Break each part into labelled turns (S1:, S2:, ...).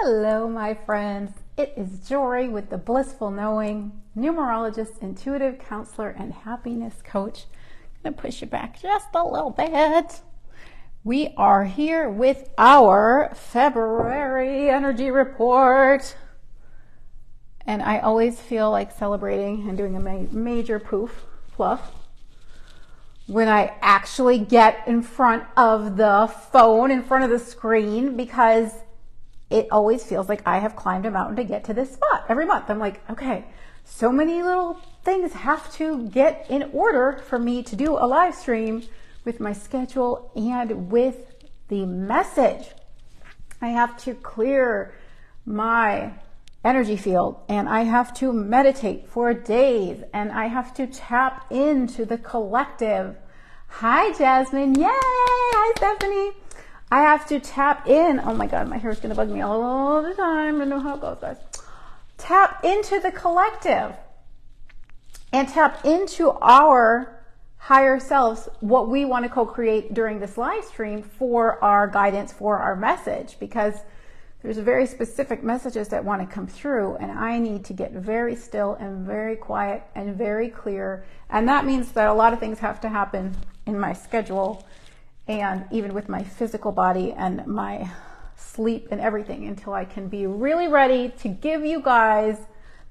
S1: Hello, my friends. It is Jory with the Blissful Knowing, numerologist, intuitive counselor, and happiness coach. I'm going to push you back just a little bit. We are here with our February energy report. And I always feel like celebrating and doing a major fluff when I actually get in front of the phone, in front of the screen, because it always feels like I have climbed a mountain to get to this spot every month. I'm like, okay, so many little things have to get in order for me to do a live stream with my schedule and with the message. I have to clear my energy field, and I have to meditate for days, and I have to tap into the collective. Hi, Jasmine. Yay! Hi, Stephanie. I have to tap in. Oh my God, my hair is going to bug me all the time. I know how it goes, guys. Tap into the collective and tap into our higher selves, what we want to co-create during this live stream for our guidance, for our message, because there's very specific messages that want to come through, and I need to get very still and very quiet and very clear. And that means that a lot of things have to happen in my schedule and even with my physical body and my sleep and everything until I can be really ready to give you guys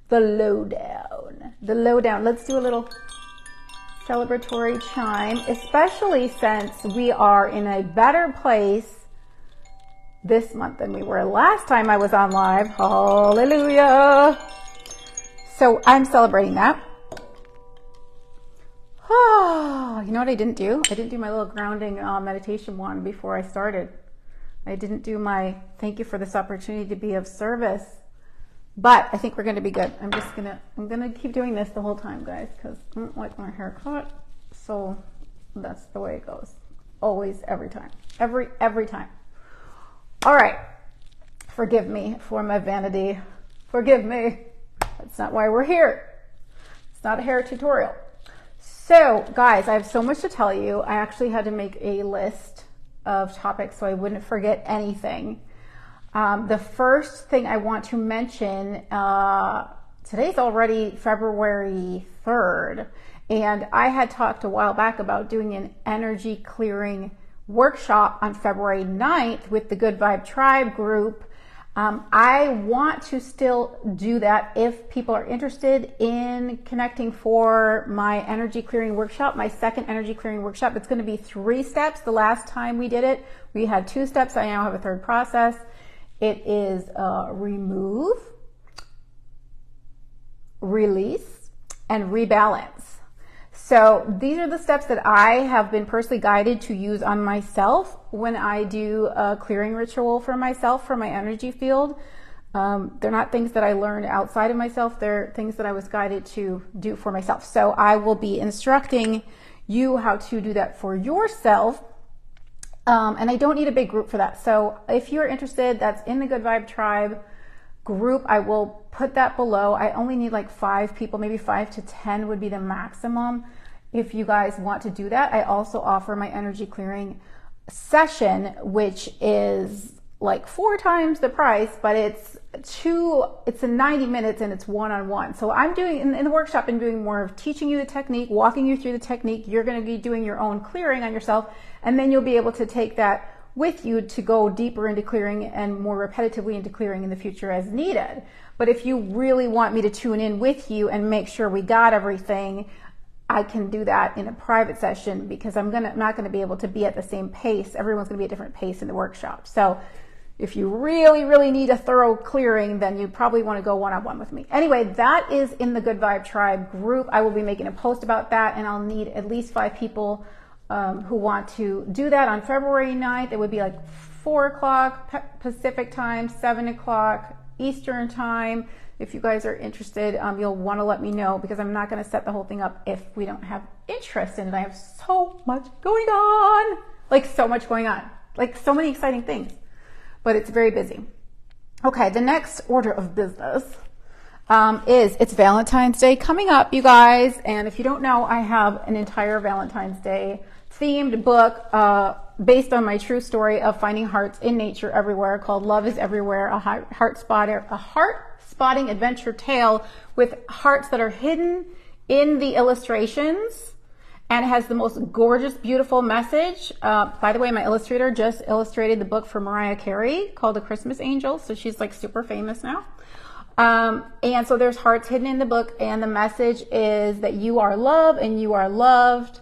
S1: the lowdown. The lowdown. Let's do a little celebratory chime, especially since we are in a better place this month than we were last time I was on live. Hallelujah. So I'm celebrating that. Oh, you know what I didn't do? I didn't do my little grounding meditation one before I started. I didn't do my thank you for this opportunity to be of service. But I think we're going to be good. I'm going to keep doing this the whole time, guys, because I don't like my hair cut. So that's the way it goes. Always, every time. Every time. All right. Forgive me for my vanity. Forgive me. That's not why we're here. It's not a hair tutorial. So, guys, I have so much to tell you. I actually had to make a list of topics so I wouldn't forget anything. The first thing I want to mention, today's already February 3rd, and I had talked a while back about doing an energy clearing workshop on February 9th with the Good Vibe Tribe group. I want to still do that if people are interested in connecting for my energy clearing workshop, my second energy clearing workshop. It's going to be 3 steps. The last time we did it, we had 2 steps. I now have a third process. It is remove, release, and rebalance. So these are the steps that I have been personally guided to use on myself when I do a clearing ritual for myself, for my energy field. They're not things that I learned outside of myself. They're things that I was guided to do for myself. So I will be instructing you how to do that for yourself. And I don't need a big group for that. So if you're interested, that's in the Good Vibe Tribe group. I will put that below. I only need like 5 people, maybe 5 to 10 would be the maximum. If you guys want to do that, I also offer my energy clearing session, which is like 4 times the price, but it's a 90 minutes and it's one-on-one. So I'm doing in the workshop, I'm doing more of teaching you the technique, walking you through the technique. You're going to be doing your own clearing on yourself, and then you'll be able to take that with you to go deeper into clearing and more repetitively into clearing in the future as needed. But if you really want me to tune in with you and make sure we got everything, I can do that in a private session, because I'm not going to be able to be at the same pace. Everyone's going to be at a different pace in the workshop. So if you really, really need a thorough clearing, then you probably want to go one-on-one with me. Anyway, that is in the Good Vibe Tribe group. I will be making a post about that, and I'll need at least 5 people who want to do that on February 9th. It would be like 4 o'clock Pacific time, 7 o'clock Eastern time. If you guys are interested, you'll want to let me know, because I'm not going to set the whole thing up if we don't have interest in it. I have so much going on, like so much going on, like so many exciting things, but it's very busy. Okay, the next order of business it's Valentine's Day coming up, you guys. And if you don't know, I have an entire Valentine's Day themed book based on my true story of finding hearts in nature everywhere, called Love is Everywhere, a heart spotting adventure tale with hearts that are hidden in the illustrations, and has the most gorgeous, beautiful message. By the way, my illustrator just illustrated the book for Mariah Carey called The Christmas Angel, so she's like super famous now. And so there's hearts hidden in the book, and the message is that you are loved and you are loved.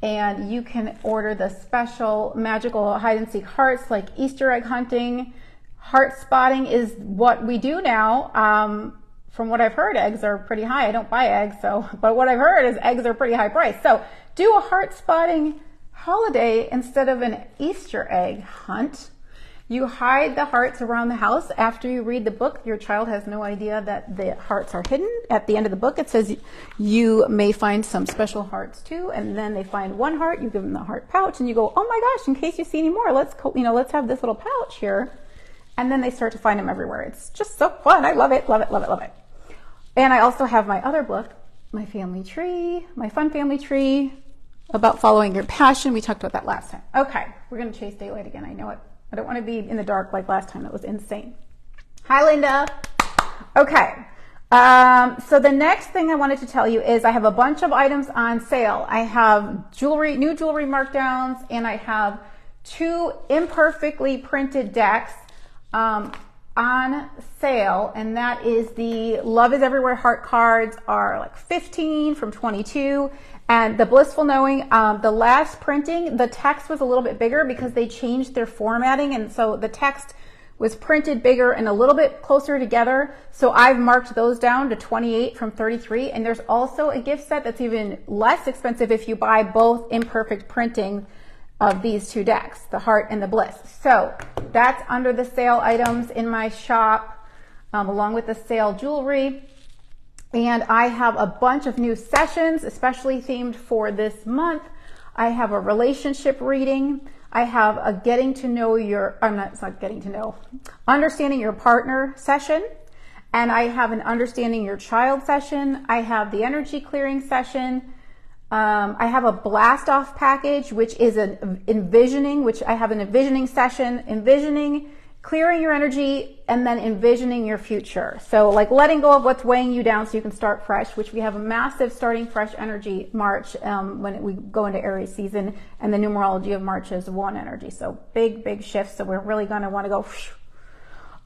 S1: And you can order the special magical hide and seek hearts, like Easter egg hunting. Heart spotting is what we do now. From what I've heard, eggs are pretty high. I don't buy eggs, but what I've heard is eggs are pretty high price. So do a heart spotting holiday instead of an Easter egg hunt. You hide the hearts around the house. After you read the book, your child has no idea that the hearts are hidden. At the end of the book, it says you may find some special hearts too. And then they find one heart, you give them the heart pouch, and you go, oh my gosh, in case you see any more, let's have this little pouch here. And then they start to find them everywhere. It's just so fun. I love it, love it, love it, love it. And I also have my other book, my family tree, my fun family tree, about following your passion. We talked about that last time. Okay, we're going to chase daylight again. I know it. I don't want to be in the dark like last time. That was insane. Hi, Linda. Okay. So the next thing I wanted to tell you is I have a bunch of items on sale. I have jewelry, new jewelry markdowns, and I have 2 imperfectly printed decks on sale, and that is the Love is Everywhere heart cards are like 15 from 22, and the Blissful Knowing, the last printing, the text was a little bit bigger because they changed their formatting, and so the text was printed bigger and a little bit closer together. So I've marked those down to 28 from 33, and there's also a gift set that's even less expensive if you buy both imperfect printing of these 2 decks, the Heart and the Bliss. So that's under the sale items in my shop, along with the sale jewelry. And I have a bunch of new sessions, especially themed for this month. I have a relationship reading. I have a understanding your partner session. And I have an understanding your child session. I have the energy clearing session. I have a blast off package, which is an envisioning, which I have an envisioning session, envisioning, clearing your energy, and then envisioning your future. So like letting go of what's weighing you down so you can start fresh, which we have a massive starting fresh energy March when we go into Aries season, and the numerology of March is 1 energy. So big shifts. So we're really going to want to go.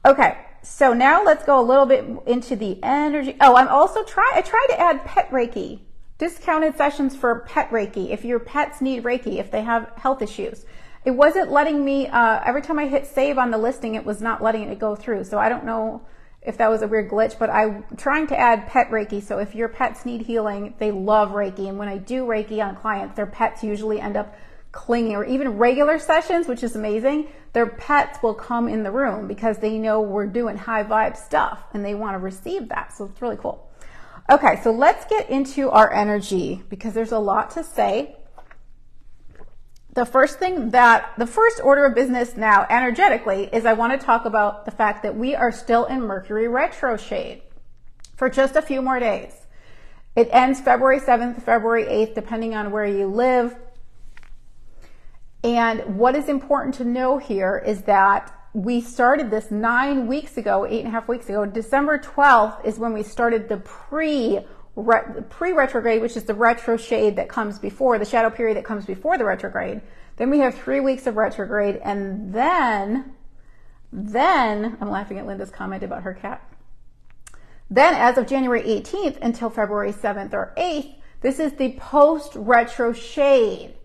S1: Okay. So now let's go a little bit into the energy. Oh, I tried to add pet Reiki. Discounted sessions for pet Reiki, if your pets need Reiki, if they have health issues. It wasn't letting me, every time I hit save on the listing, it was not letting it go through. So I don't know if that was a weird glitch, but I'm trying to add pet Reiki. So if your pets need healing, they love Reiki. And when I do Reiki on clients, their pets usually end up clinging, or even regular sessions, which is amazing. Their pets will come in the room because they know we're doing high vibe stuff and they want to receive that. So it's really cool. Okay, so let's get into our energy because there's a lot to say. The first order of business now energetically is I want to talk about the fact that we are still in Mercury retrograde for just a few more days. It ends February 7th, February 8th, depending on where you live. And what is important to know here is that we started this 9 weeks ago, 8.5 weeks ago. December 12th is when we started the pre-retrograde, which is the retrograde that comes before, the shadow period that comes before the retrograde. Then we have 3 weeks of retrograde, and then, I'm laughing at Linda's comment about her cat. Then as of January 18th until February 7th or 8th, this is the post-retrograde.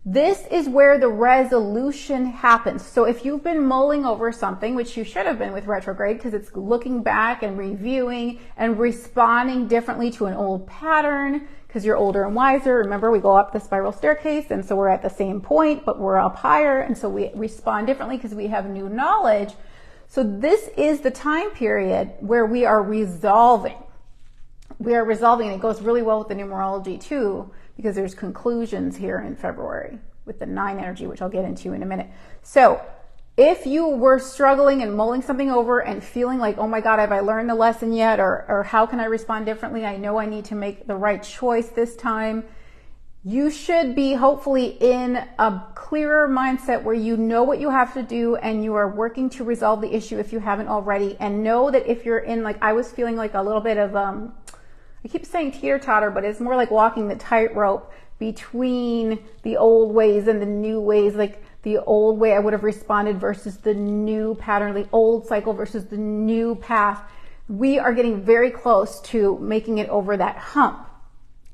S1: This is where the resolution happens. So if you've been mulling over something, which you should have been with retrograde, because it's looking back and reviewing and responding differently to an old pattern, because you're older and wiser. Remember, we go up the spiral staircase, and so we're at the same point, but we're up higher, and so we respond differently because we have new knowledge. So this is the time period where we are resolving. We are resolving, and it goes really well with the numerology too, because there's conclusions here in February with the 9 energy, which I'll get into in a minute. So if you were struggling and mulling something over and feeling like, oh my God, have I learned the lesson yet? Or how can I respond differently? I know I need to make the right choice this time. you should be hopefully in a clearer mindset where you know what you have to do and you are working to resolve the issue if you haven't already. And know that if you're in, like, I was feeling like a little bit of, I keep saying teeter-totter, but it's more like walking the tightrope between the old ways and the new ways. Like the old way I would have responded versus the new pattern, the old cycle versus the new path. We are getting very close to making it over that hump.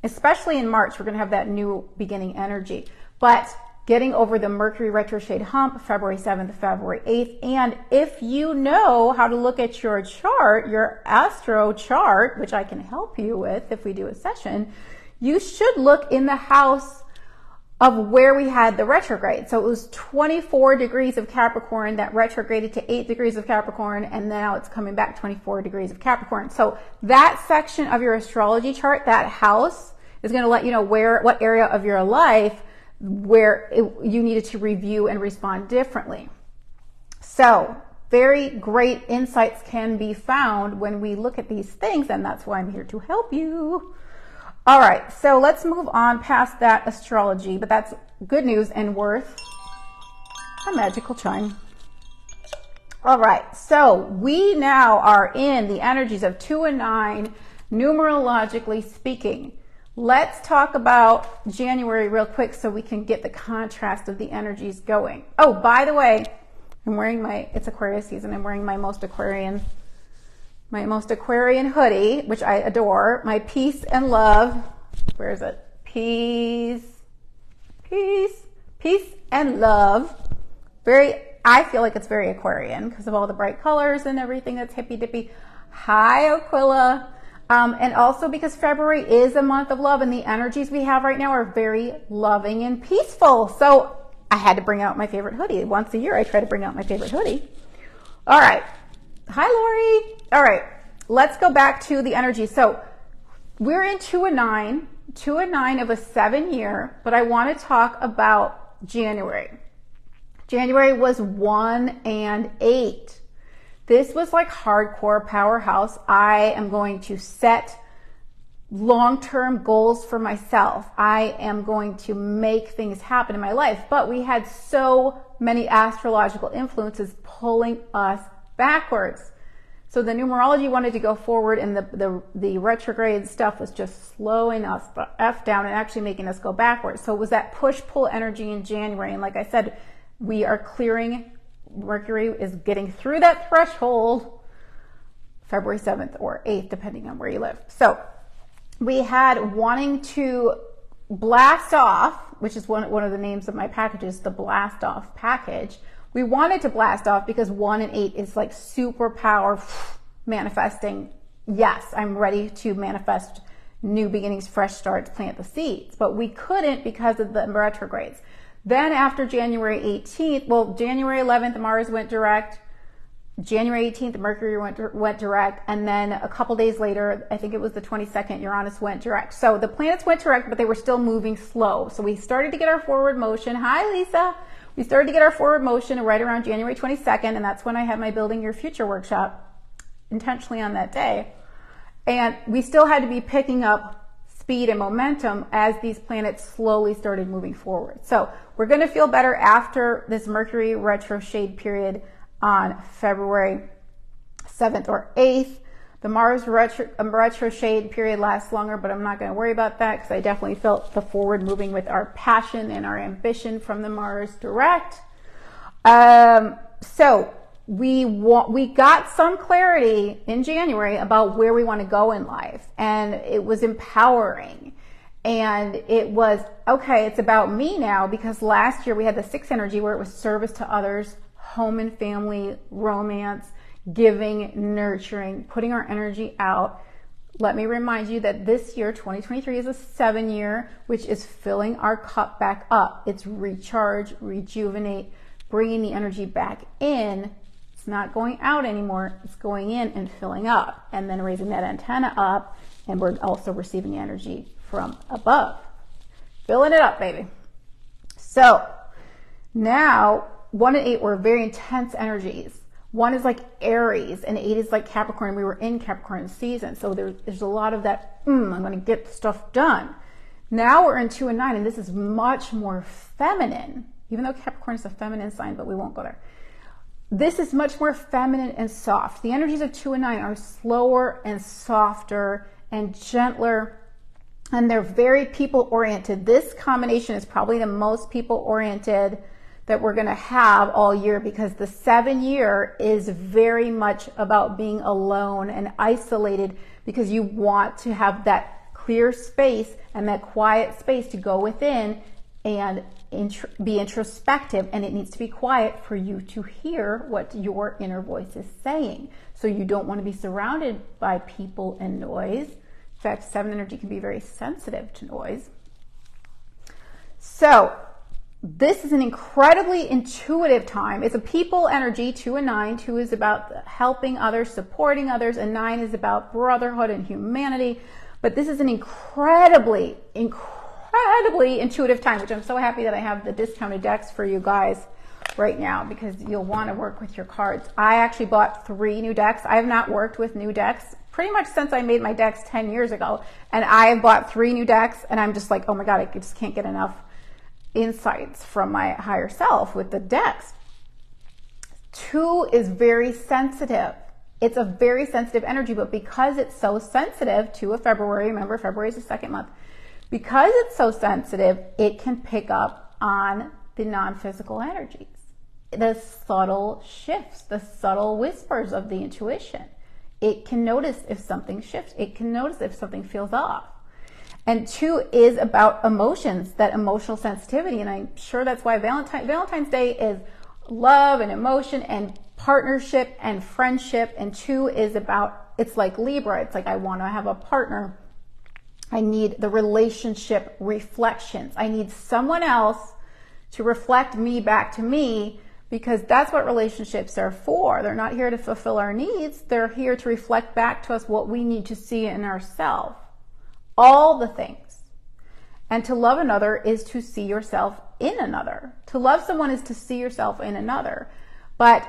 S1: Especially in March, we're going to have that new beginning energy. But getting over the Mercury retrograde hump, February 7th, February 8th. And if you know how to look at your chart, your astro chart, which I can help you with if we do a session, you should look in the house of where we had the retrograde. So it was 24 degrees of Capricorn that retrograded to 8 degrees of Capricorn, and now it's coming back 24 degrees of Capricorn. So that section of your astrology chart, that house, is going to let you know what area of your life where you needed to review and respond differently. So very great insights can be found when we look at these things, and that's why I'm here to help you. All right, so let's move on past that astrology, but that's good news and worth a magical chime. All right, so we now are in the energies of 2 and 9, numerologically speaking. Let's talk about January real quick so we can get the contrast of the energies going. Oh, by the way, I'm wearing it's Aquarius season. I'm wearing my most Aquarian hoodie, which I adore. My peace and love. Where is it? Peace and love. I feel like it's very Aquarian because of all the bright colors and everything that's hippy dippy. Hi, Aquila. And also because February is a month of love, and the energies we have right now are very loving and peaceful. So I had to bring out my favorite hoodie. Once a year, I try to bring out my favorite hoodie. All right. Hi, Lori. All right. Let's go back to the energy. So we're in 2 and 9 of a 7-year, but I want to talk about January. January was 1 and 8. This was like hardcore powerhouse. I am going to set long-term goals for myself. I am going to make things happen in my life. But we had so many astrological influences pulling us backwards. So the numerology wanted to go forward, and the retrograde stuff was just slowing us the F down and actually making us go backwards. So it was that push-pull energy in January. And like I said, we are clearing. Mercury is getting through that threshold February 7th or 8th, depending on where you live. So we had wanting to blast off, which is one of the names of my packages, the blast off package. We wanted to blast off because 1 and 8 is like superpower manifesting. Yes, I'm ready to manifest new beginnings, fresh starts, plant the seeds, but we couldn't because of the retrogrades. Then after January 18th, January 11th, Mars went direct. January 18th, Mercury went direct. And then a couple days later, I think it was the 22nd, Uranus went direct. So the planets went direct, but they were still moving slow. So we started to get our forward motion. Hi, Lisa. We started to get our forward motion right around January 22nd. And that's when I had my Building Your Future workshop intentionally on that day. And we still had to be picking up speed and momentum as these planets slowly started moving forward. So we're going to feel better after this Mercury retrograde period on February 7th or 8th. The Mars retrograde period lasts longer, but I'm not going to worry about that because I definitely felt the forward moving with our passion and our ambition from the Mars direct. So we got some clarity in January about where we want to go in life, and it was empowering. And it was, okay, it's about me now, because last year we had the 6 energy where it was service to others, home and family, romance, giving, nurturing, putting our energy out. Let me remind you that this year, 2023, is a 7-year, which is filling our cup back up. It's recharge, rejuvenate, bringing the energy back in. It's not going out anymore. It's going in and filling up, and then raising that antenna up, and we're also receiving energy from above. Filling it up, baby. So now 1 and 8 were very intense energies. 1 is like Aries and 8 is like Capricorn. We were in Capricorn season. So there's a lot of that, I'm going to get stuff done. Now we're in 2 and 9, and this is much more feminine, even though Capricorn is a feminine sign, but we won't go there. This is much more feminine and soft. The energies of 2 and 9 are slower and softer and gentler, and they're very people oriented. This combination is probably the most people oriented that we're going to have all year, because the 7 year is very much about being alone and isolated, because you want to have that clear space and that quiet space to go within and be introspective, and it needs to be quiet for you to hear what your inner voice is saying. So you don't want to be surrounded by people and noise. In fact, 7 energy can be very sensitive to noise. So this is an incredibly intuitive time. It's a people energy, 2 and 9. 2 is about helping others, supporting others, and 9 is about brotherhood and humanity. But this is an incredibly intuitive time, which I'm so happy that I have the discounted decks for you guys right now, because you'll want to work with your cards. I actually bought 3 new decks. I have not worked with new decks pretty much since I made my decks 10 years ago. And I have bought 3 new decks, and I'm just like, oh my God, I just can't get enough insights from my higher self with the decks. 2 is very sensitive. It's a very sensitive energy, but because it's so sensitive, 2 of February, remember February is the 2nd month, because it's so sensitive, it can pick up on the non-physical energies, the subtle shifts, the subtle whispers of the intuition. It can notice if something shifts. It can notice if something feels off. And 2 is about emotions, that emotional sensitivity. And I'm sure that's why Valentine's Day is love and emotion and partnership and friendship. And 2 is about, it's like Libra. It's like, I want to have a partner. I need the relationship reflections. I need someone else to reflect me back to me, because that's what relationships are for. They're not here to fulfill our needs. They're here to reflect back to us what we need to see in ourselves. All the things. And to love another is to see yourself in another. To love someone is to see yourself in another. But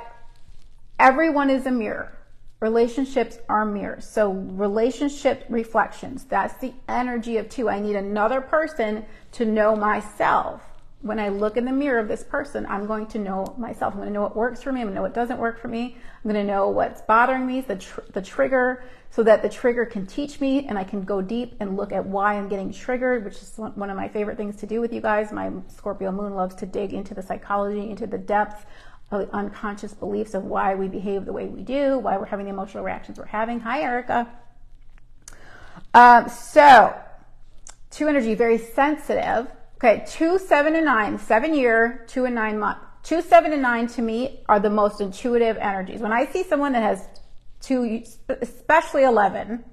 S1: everyone is a mirror. Relationships are mirrors. So relationship reflections, that's the energy of 2. I need another person to know myself. When I look in the mirror of this person, I'm going to know myself. I'm going to know what works for me. I'm going to know what doesn't work for me. I'm going to know what's bothering me, the trigger, so that the trigger can teach me and I can go deep and look at why I'm getting triggered, which is one of my favorite things to do with you guys. My Scorpio moon loves to dig into the psychology, into the depth of the unconscious beliefs of why we behave the way we do, why we're having the emotional reactions we're having. Hi, Erica. So 2 energy, very sensitive. Okay, 2, 7, and 9, 7 year, 2 and 9 month. 2, 7, and 9 to me are the most intuitive energies. When I see someone that has 2, especially 11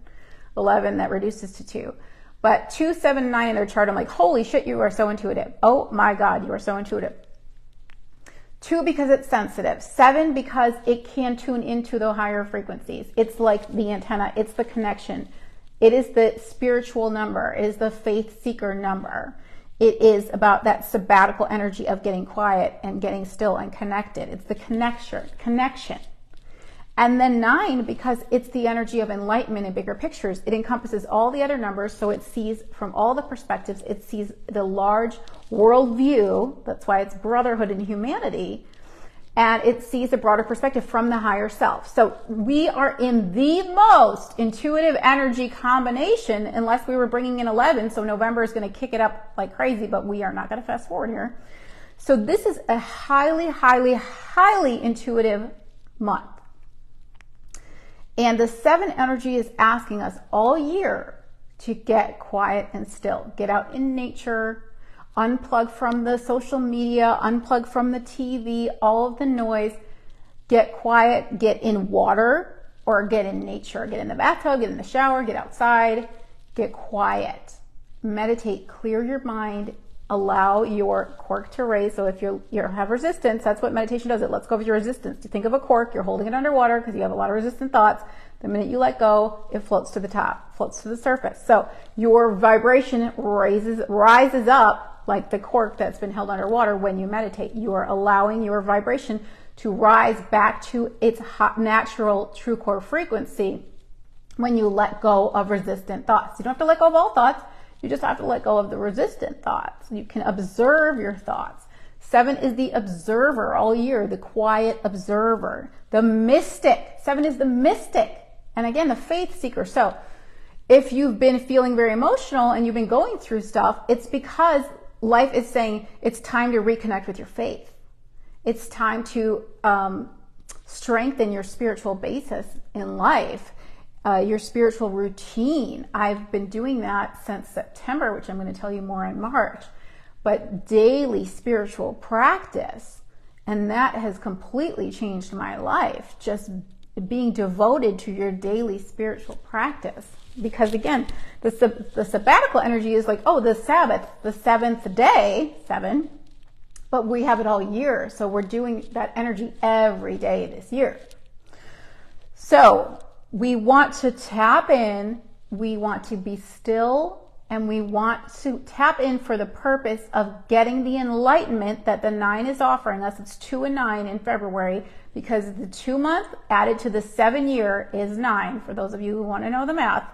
S1: that reduces to 2, but 2, 7, and 9 in their chart, I'm like, holy shit, you are so intuitive. Oh my God, you are so intuitive. 2 because it's sensitive. 7 because it can tune into the higher frequencies. It's like the antenna. It's the connection. It is the spiritual number. It is the faith seeker number. It is about that sabbatical energy of getting quiet and getting still and connected. It's the connection. And then 9, because it's the energy of enlightenment and bigger pictures. It encompasses all the other numbers, so it sees from all the perspectives. It sees the large world view. That's why it's brotherhood and humanity. And it sees a broader perspective from the higher self. So we are in the most intuitive energy combination, unless we were bringing in 11. So November is going to kick it up like crazy, but we are not going to fast forward here. So this is a highly, highly, highly intuitive month. And the 7 energy is asking us all year to get quiet and still. Get out in nature, unplug from the social media, unplug from the TV, all of the noise, get quiet, get in water or get in nature, get in the bathtub, get in the shower, get outside, get quiet, meditate, clear your mind, allow your cork to raise. So if you have resistance, that's what meditation does. It lets go of your resistance. You think of a cork, you're holding it underwater because you have a lot of resistant thoughts. The minute you let go, it floats to the top, floats to the surface. So your vibration rises up like the cork that's been held underwater. When you meditate, you are allowing your vibration to rise back to its natural true core frequency when you let go of resistant thoughts. You don't have to let go of all thoughts. You just have to let go of the resistant thoughts. You can observe your thoughts. 7 is the observer all year, the quiet observer, the mystic. 7 is the mystic. And again, the faith seeker. So if you've been feeling very emotional and you've been going through stuff, it's because life is saying it's time to reconnect with your faith. It's time to strengthen your spiritual basis in life, your spiritual routine. I've been doing that since September, which I'm going to tell you more in March. But daily spiritual practice, and that has completely changed my life, just being devoted to your daily spiritual practice. Because again, the sabbatical energy is like, oh, the Sabbath, the 7th day, 7, but we have it all year. So we're doing that energy every day this year. So we want to tap in, we want to be still, and we want to tap in for the purpose of getting the enlightenment that the 9 is offering us. It's 2 and 9 in February, because the 2 month added to the 7 year is 9, for those of you who want to know the math.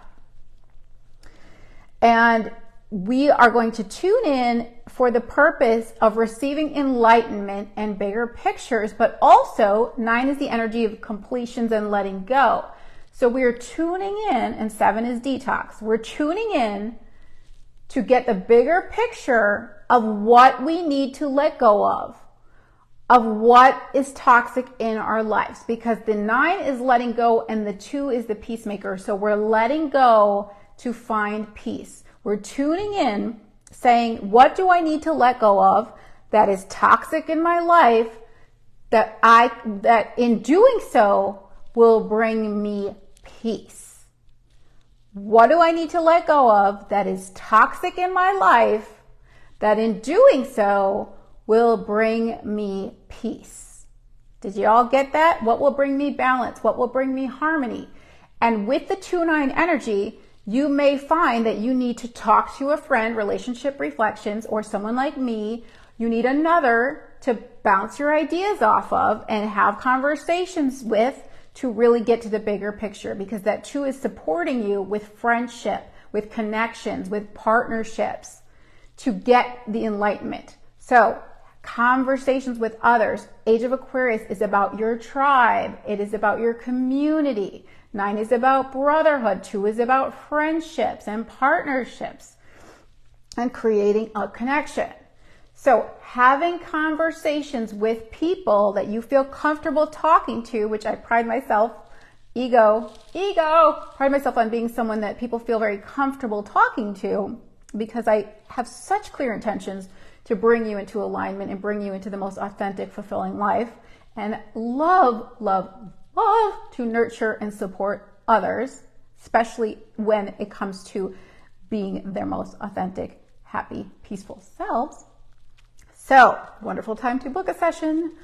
S1: And we are going to tune in for the purpose of receiving enlightenment and bigger pictures, but also 9 is the energy of completions and letting go. So we're tuning in, and 7 is detox. We're tuning in to get the bigger picture of what we need to let go of what is toxic in our lives, because the 9 is letting go and the 2 is the peacemaker. So we're letting go to find peace. We're tuning in, saying, what do I need to let go of that is toxic in my life, that in doing so will bring me peace? What do I need to let go of that is toxic in my life, that in doing so will bring me peace? Did you all get that? What will bring me balance? What will bring me harmony? And with the 2-9 energy, you may find that you need to talk to a friend, relationship reflections, or someone like me. You need another to bounce your ideas off of and have conversations with, to really get to the bigger picture, because that 2 is supporting you with friendship, with connections, with partnerships to get the enlightenment. So conversations with others. Age of Aquarius is about your tribe. It is about your community. 9 is about brotherhood. 2 is about friendships and partnerships and creating a connection. So having conversations with people that you feel comfortable talking to, which I pride myself, pride myself on being someone that people feel very comfortable talking to, because I have such clear intentions to bring you into alignment and bring you into the most authentic, fulfilling life, and love to nurture and support others, especially when it comes to being their most authentic, happy, peaceful selves. So, wonderful time to book a session.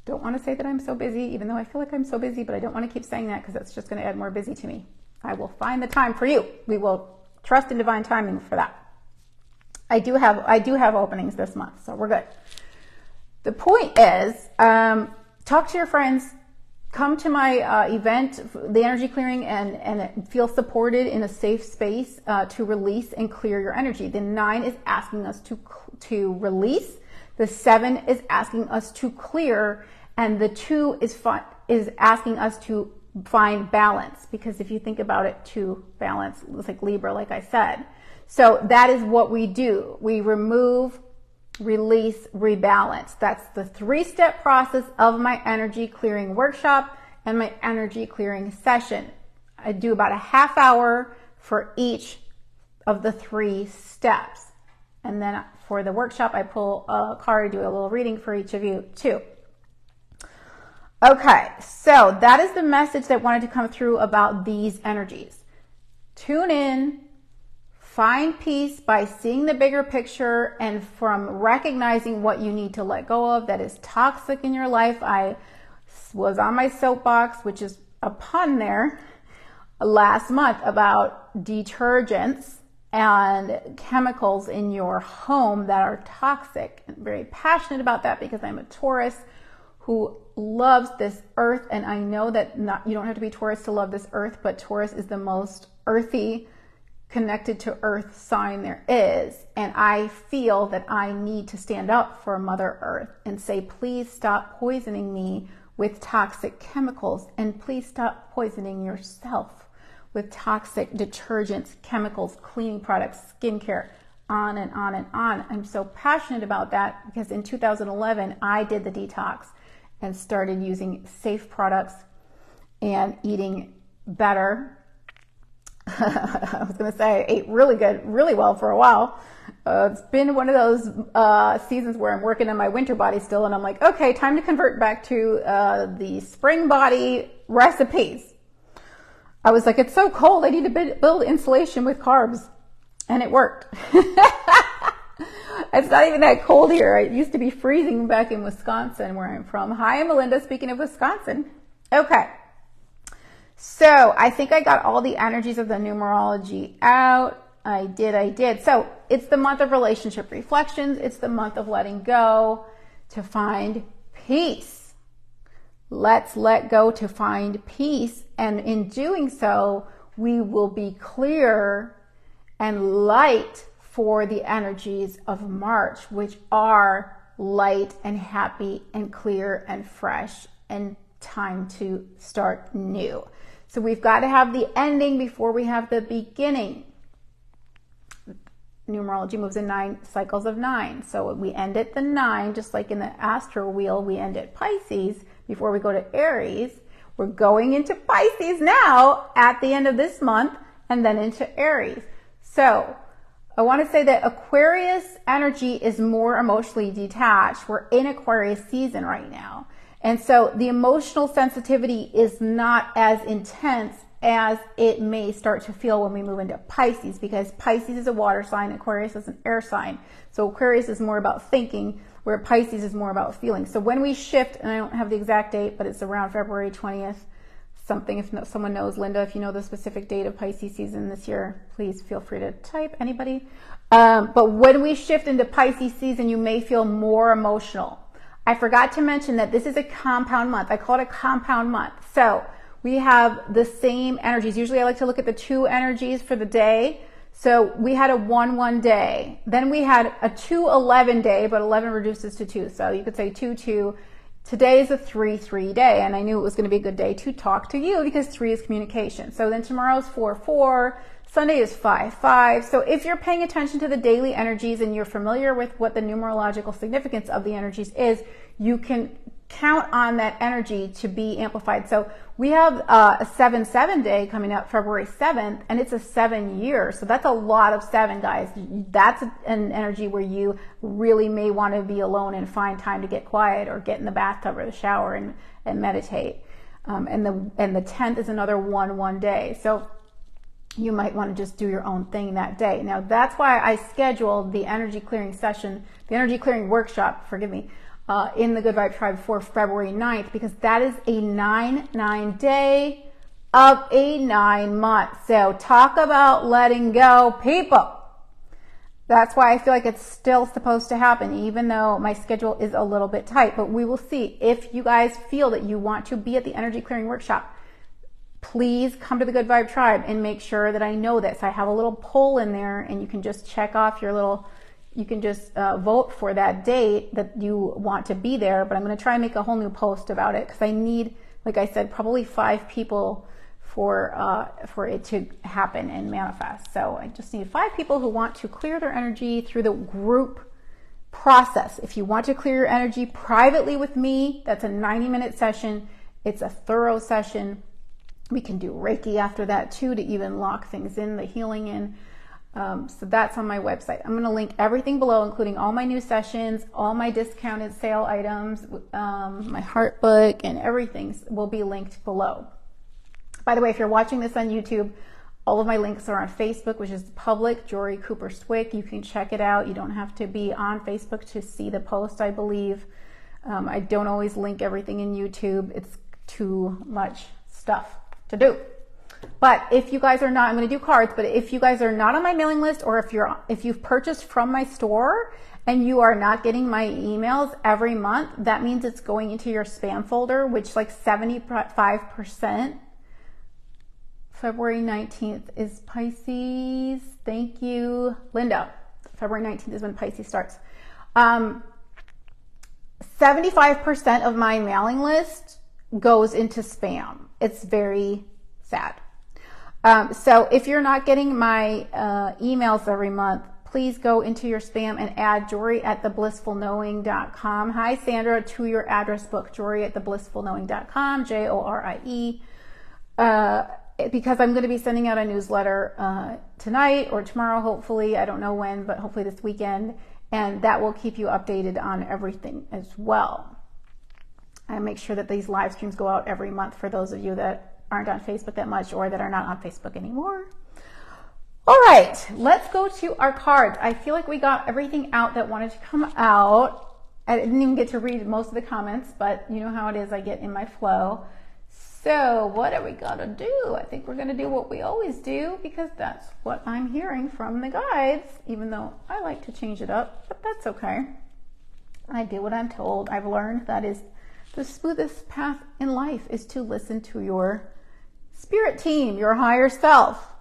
S1: Don't want to say that I'm so busy, even though I feel like I'm so busy, but I don't want to keep saying that, because that's just going to add more busy to me. I will find the time for you. We will trust in divine timing for that. I do have openings this month, so we're good. The point is, talk to your friends, come to my event, the energy clearing, and feel supported in a safe space to release and clear your energy. The 9 is asking us to release. The 7 is asking us to clear, and the 2 is asking us to find balance, because if you think about it, to balance, it's like Libra, like I said. So that is what we do. We remove, release, rebalance. That's the 3-step process of my energy clearing workshop and my energy clearing session. I do about a half hour for each of the 3 steps. And then for the workshop, I pull a card, do a little reading for each of you too. Okay, so that is the message that wanted to come through about these energies. Tune in, find peace by seeing the bigger picture and from recognizing what you need to let go of that is toxic in your life. I was on my soapbox, which is a pun there, last month about detergents and chemicals in your home that are toxic. I'm very passionate about that because I'm a Taurus who loves this earth, and I know that you don't have to be Taurus to love this earth, but Taurus is the most earthy connected to earth sign there is. And I feel that I need to stand up for Mother Earth and say, please stop poisoning me with toxic chemicals, and please stop poisoning yourself with toxic detergents, chemicals, cleaning products, skincare, on and on and on. I'm so passionate about that because in 2011, I did the detox and started using safe products and eating better. I was going to say I ate really good, really well for a while. It's been one of those seasons where I'm working on my winter body still, and I'm like, okay, time to convert back to the spring body recipes. I was like, it's so cold, I need to build insulation with carbs, and it worked. It's not even that cold here. It used to be freezing back in Wisconsin, where I'm from. Hi, I'm Melinda, speaking of Wisconsin. Okay. So I think I got all the energies of the numerology out. I did. So it's the month of relationship reflections. It's the month of letting go to find peace. Let's let go to find peace. And in doing so, we will be clear and light for the energies of March, which are light and happy and clear and fresh and time to start new. So we've got to have the ending before we have the beginning. Numerology moves in 9 cycles of 9. So we end at the 9, just like in the astro wheel, we end at Pisces before we go to Aries. We're going into Pisces now at the end of this month and then into Aries. So I want to say that Aquarius energy is more emotionally detached. We're in Aquarius season right now. And so the emotional sensitivity is not as intense as it may start to feel when we move into Pisces, because Pisces is a water sign, Aquarius is an air sign. So Aquarius is more about thinking, where Pisces is more about feeling. So when we shift, and I don't have the exact date, but it's around February 20th, something, if someone knows, Linda, if you know the specific date of Pisces season this year, please feel free to type, anybody. But when we shift into Pisces season, you may feel more emotional. I forgot to mention that this is a compound month. I call it a compound month. So we have the same energies. Usually I like to look at the 2 energies for the day. So we had a 1-1 day. Then we had a 2-11 day, but 11 reduces to 2. So you could say 2-2. Today is a 3-3 day. And I knew it was going to be a good day to talk to you because 3 is communication. So then tomorrow's 4-4. Sunday is 5-5. So if you're paying attention to the daily energies and you're familiar with what the numerological significance of the energies is, you can count on that energy to be amplified. So we have a 7-7 day coming up February 7th, and it's a 7 year. So that's a lot of 7, guys. That's an energy where you really may want to be alone and find time to get quiet or get in the bathtub or the shower and meditate. And the 10th is another 1-1 day. So you might want to just do your own thing that day. Now, that's why I scheduled the energy clearing session, the energy clearing workshop, forgive me, in the Good Vibe Tribe for February 9th, because that is a 9-9 day of a 9 month. So talk about letting go, people. That's why I feel like it's still supposed to happen, even though my schedule is a little bit tight. But we will see. If you guys feel that you want to be at the energy clearing workshop, please come to the Good Vibe Tribe and make sure that I know this. I have a little poll in there, and you can just check off your little, you can just vote for that date that you want to be there. But I'm going to try and make a whole new post about it, because I need, like I said, probably 5 people for it to happen and manifest. So I just need 5 people who want to clear their energy through the group process. If you want to clear your energy privately with me, that's a 90-minute session. It's a thorough session. We can do Reiki after that too, to even lock things in, the healing in. So that's on my website. I'm going to link everything below, including all my new sessions, all my discounted sale items, my heart book, and everything will be linked below. By the way, if you're watching this on YouTube, all of my links are on Facebook, which is public, Jory Cooper Swick. You can check it out. You don't have to be on Facebook to see the post, I believe. I don't always link everything in YouTube. It's too much stuff to do. But if you guys are not, I'm going to do cards, but if you guys are not on my mailing list, or if you've purchased from my store and you are not getting my emails every month, that means it's going into your spam folder, which like 75% February 19th is Pisces. Thank you, Linda. February 19th is when Pisces starts. 75% of my mailing list goes into spam. It's very sad. So if you're not getting my emails every month, please go into your spam and add jory@theblissfulknowing.com. Hi, Sandra, to your address book, jory@theblissfulknowing.com, Jorie. Because I'm going to be sending out a newsletter tonight or tomorrow, hopefully. I don't know when, but hopefully this weekend. And that will keep you updated on everything as well. I make sure that these live streams go out every month for those of you that aren't on Facebook that much or that are not on Facebook anymore. All right, let's go to our cards. I feel like we got everything out that wanted to come out. I didn't even get to read most of the comments, but you know how it is, I get in my flow. So what are we gonna do? I think we're gonna do what we always do because that's what I'm hearing from the guides, even though I like to change it up, but that's okay. I do what I'm told. I've learned that is the smoothest path in life is to listen to your spirit team, your higher self.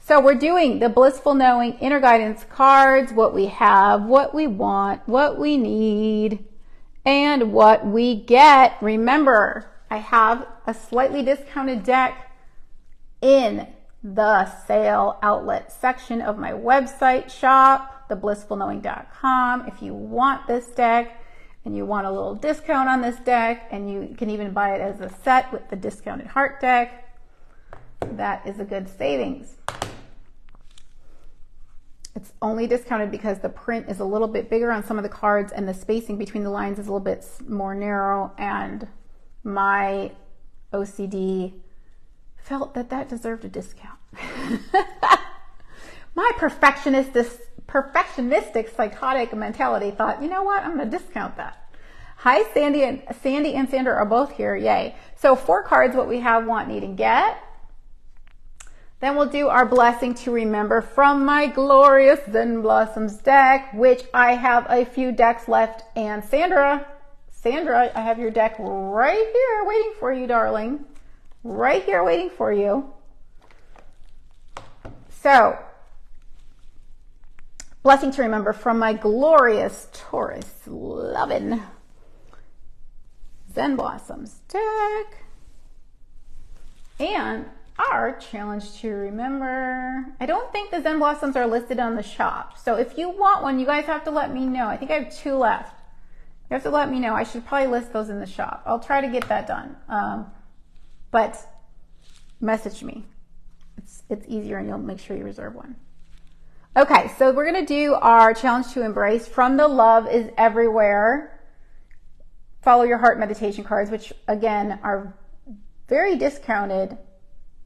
S1: So we're doing the Blissful Knowing Inner Guidance cards, what we have, what we want, what we need, and what we get. Remember, I have a slightly discounted deck in the sale outlet section of my website shop, theblissfulknowing.com. If you want this deck and you want a little discount on this deck, and you can even buy it as a set with the discounted heart deck, that is a good savings. It's only discounted because the print is a little bit bigger on some of the cards and the spacing between the lines is a little bit more narrow, and my OCD felt that that deserved a discount. My perfectionistic psychotic mentality thought, you know what, I'm going to discount that. Hi, Sandy and Sandra are both here. Yay. So 4 cards, what we have, want, need, and get. Then we'll do our blessing to remember from my glorious Zen Blossoms deck, which I have a few decks left. And Sandra, I have your deck right here waiting for you, darling. Right here waiting for you. So, blessing to remember from my glorious Taurus lovin' Zen Blossoms deck. And our challenge to remember. I don't think the Zen Blossoms are listed on the shop. So if you want one, you guys have to let me know. I think I have 2 left. You have to let me know. I should probably list those in the shop. I'll try to get that done. But message me. It's easier and you'll make sure you reserve one. Okay, so we're going to do our challenge to embrace from the Love is Everywhere. Follow Your Heart meditation cards, which again are very discounted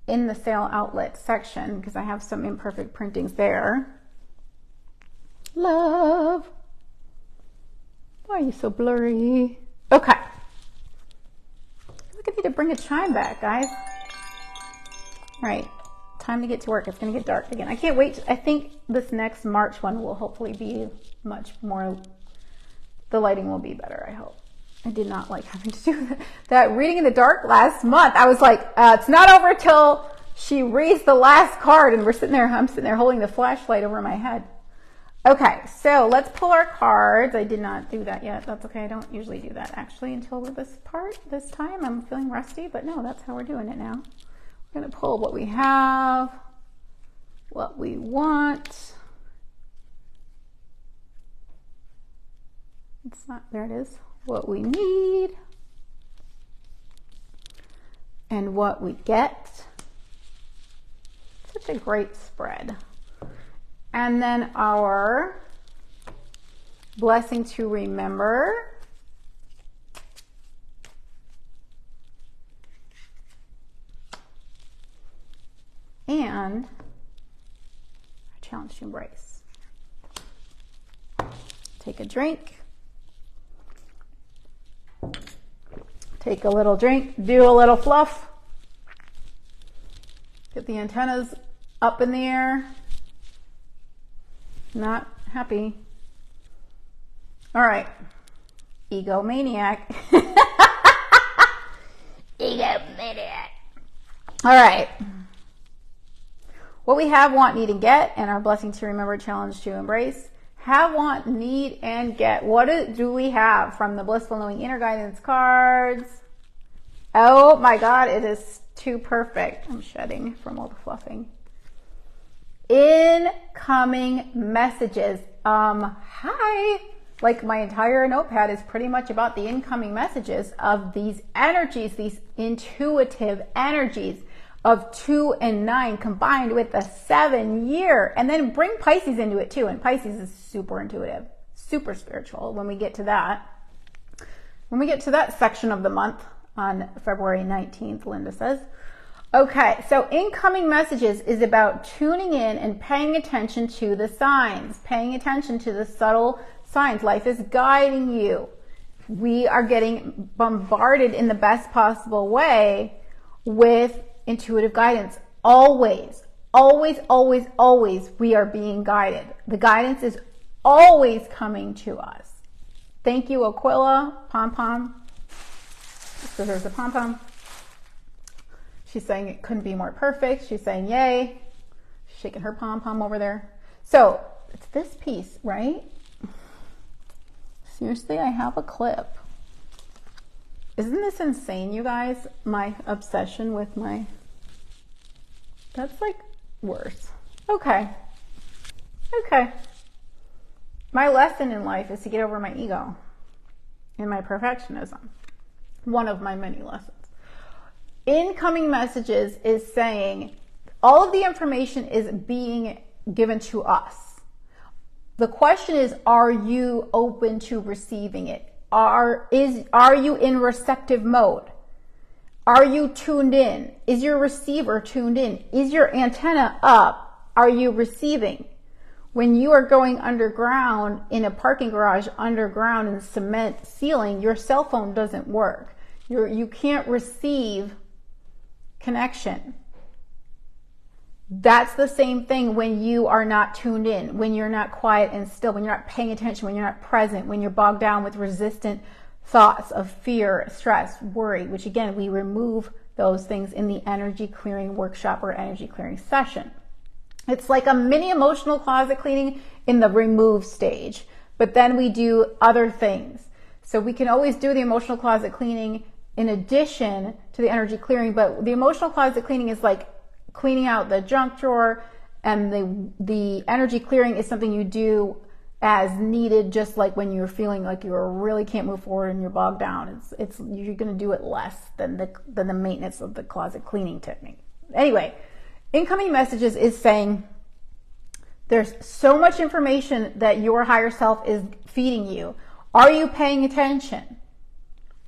S1: in the sale outlet section because I have some imperfect printings there. Love. Why are you so blurry? Okay. I think I need to bring a chime back, guys. All right. Time to get to work. It's going to get dark again. I can't wait. I think this next March one will hopefully be much more, the lighting will be better, I hope. I did not like having to do that reading in the dark last month. I was like, it's not over till she reads the last card, and I'm sitting there holding the flashlight over my head. Okay, so let's pull our cards. I did not do that yet. That's okay. I don't usually do that actually until this time. I'm feeling rusty, but no, that's how we're doing it now. We're going to pull what we have, what we want. It's not, there it is. What we need and what we get. Such a great spread. And then our blessing to remember. And our challenge to embrace. Take a drink. Take a little drink, do a little fluff. Get the antennas up in the air. Not happy. All right. Egomaniac. Egomaniac. All right. What we have, want, need, and get, and our blessing to remember, challenge to embrace. Have, want, need, and get. What do we have from the Blissful Knowing Inner Guidance cards? Oh my God, it is too perfect. I'm shedding from all the fluffing. Incoming messages. Hi. Like my entire notepad is pretty much about the incoming messages of these energies, these intuitive energies of 2 and 9 combined with the 7 year. And then bring Pisces into it too. And Pisces is super intuitive, super spiritual when we get to that. When we get to that section of the month on February 19th, Linda says. Okay, so incoming messages is about tuning in and paying attention to the signs, paying attention to the subtle signs. Life is guiding you. We are getting bombarded in the best possible way with intuitive guidance. Always, always, always, always we are being guided. The guidance is always coming to us. Thank you, Aquila. Pom Pom. So there's a pom pom. She's saying it couldn't be more perfect. She's saying yay. She's shaking her pom pom over there. So it's this piece, right? Seriously, I have a clip. Isn't this insane, you guys? My obsession with my... That's like worse. Okay. Okay. My lesson in life is to get over my ego and my perfectionism. One of my many lessons. Incoming messages is saying all of the information is being given to us. The question is, are you open to receiving it? Are you in receptive mode? Are you tuned in? Is your receiver tuned in? Is your antenna up? Are you receiving? When you are going underground in a parking garage, underground in cement ceiling, your cell phone doesn't work. You can't receive connection. That's the same thing when you are not tuned in, when you're not quiet and still, when you're not paying attention, when you're not present, when you're bogged down with resistant thoughts of fear, stress, worry, which again, we remove those things in the energy clearing workshop or energy clearing session. It's like a mini emotional closet cleaning in the remove stage, but then we do other things. So we can always do the emotional closet cleaning in addition to the energy clearing, but the emotional closet cleaning is like cleaning out the junk drawer, and the energy clearing is something you do as needed, just like when you're feeling like you really can't move forward and you're bogged down. You're going to do it less than the maintenance of the closet cleaning technique. Anyway, incoming messages is saying there's so much information that your higher self is feeding you. Are you paying attention?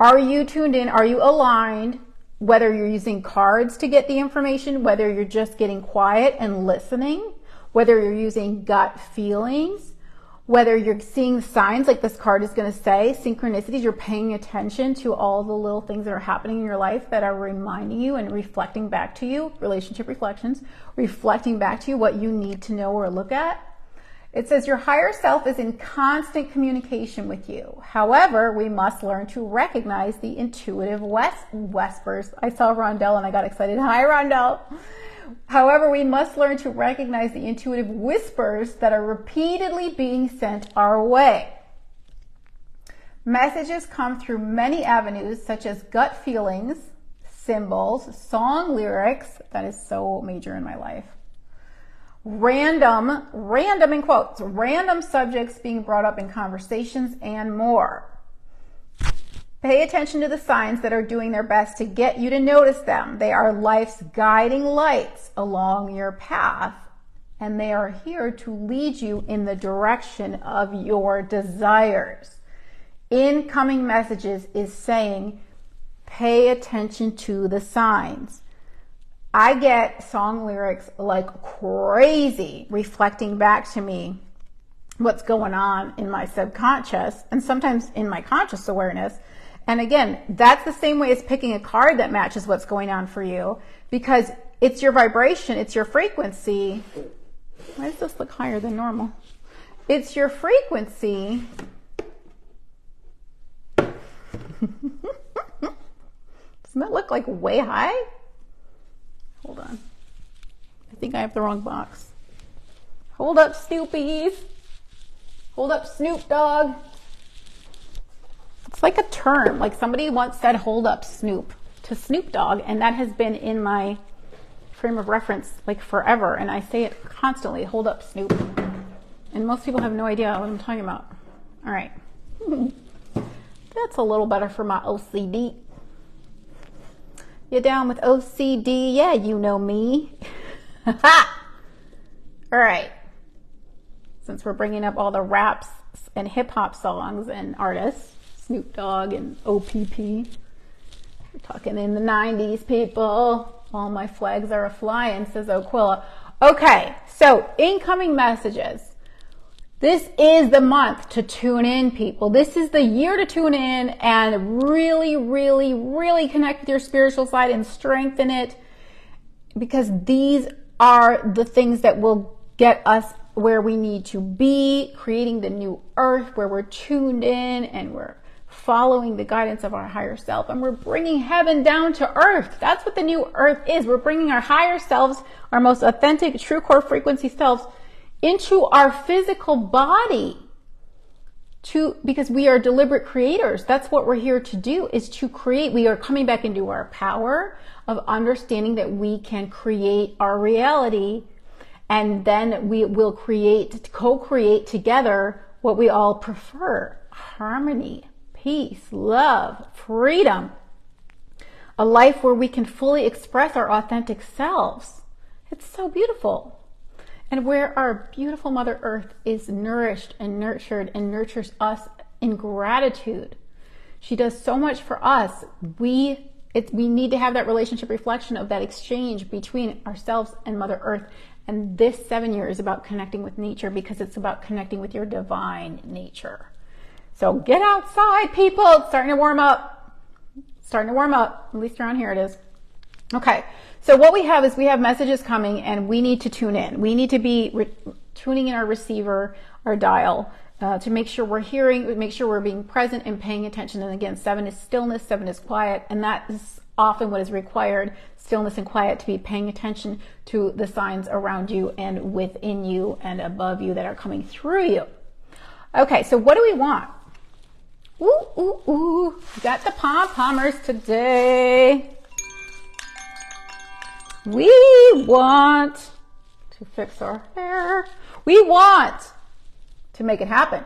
S1: Are you tuned in? Are you aligned? Whether you're using cards to get the information, whether you're just getting quiet and listening, whether you're using gut feelings, whether you're seeing signs like this card is going to say, synchronicities, you're paying attention to all the little things that are happening in your life that are reminding you and reflecting back to you, relationship reflections, reflecting back to you what you need to know or look at. It says your higher self is in constant communication with you. However, we must learn to recognize the intuitive whispers. I saw Rondell and I got excited. Hi, Rondell. However, we must learn to recognize the intuitive whispers that are repeatedly being sent our way. Messages come through many avenues, such as gut feelings, symbols, song lyrics. That is so major in my life. Random in quotes, random subjects being brought up in conversations, and more. Pay attention to the signs that are doing their best to get you to notice them. They are life's guiding lights along your path, and they are here to lead you in the direction of your desires. Incoming messages is saying, pay attention to the signs. I get song lyrics like crazy reflecting back to me what's going on in my subconscious and sometimes in my conscious awareness. And again, that's the same way as picking a card that matches what's going on for you, because it's your vibration, it's your frequency. Why does this look higher than normal? It's your frequency. Doesn't that look like way high? Hold on. think I have the wrong box. Hold up, Snoopies. Hold up, Snoop Dogg. It's like a term. Like somebody once said, hold up, Snoop, to Snoop Dogg. And that has been in my frame of reference like forever. And I say it constantly, hold up, Snoop. And most people have no idea what I'm talking about. All right. That's a little better for my OCD. You down with OCD? Yeah, you know me. All right. Since we're bringing up all the raps and hip hop songs and artists, Snoop Dogg and OPP. We're talking in the 90s, people. All my flags are a-flying, says Aquila. Okay, so incoming messages. This is the month to tune in, people. This is the year to tune in and really, really, really connect with your spiritual side and strengthen it, because these are the things that will get us where we need to be, creating the new earth where we're tuned in and we're following the guidance of our higher self, and we're bringing heaven down to earth. That's what the new earth is. We're bringing our higher selves, our most authentic, true core frequency selves, into our physical body, because we are deliberate creators. That's what we're here to do, is to create. We are coming back into our power of understanding that we can create our reality, and then we will co-create together what we all prefer: harmony, peace, love, freedom, a life where we can fully express our authentic selves. It's so beautiful. And where our beautiful Mother Earth is nourished and nurtured and nurtures us in gratitude. She does so much for us. We need to have that relationship reflection of that exchange between ourselves and Mother Earth. And this 7 year is about connecting with nature, because it's about connecting with your divine nature. So get outside, people. It's starting to warm up. At least around here it is. Okay. So what we have is we have messages coming, and we need to tune in. We need to be tuning in our receiver, our dial, to make sure we're hearing, make sure we're being present and paying attention. And again, 7 is stillness, 7 is quiet, and that is often what is required: stillness and quiet, to be paying attention to the signs around you and within you and above you that are coming through you. Okay, so what do we want? Ooh, ooh, ooh. We got the pom-pommers today. We want to fix our hair. We want to make it happen.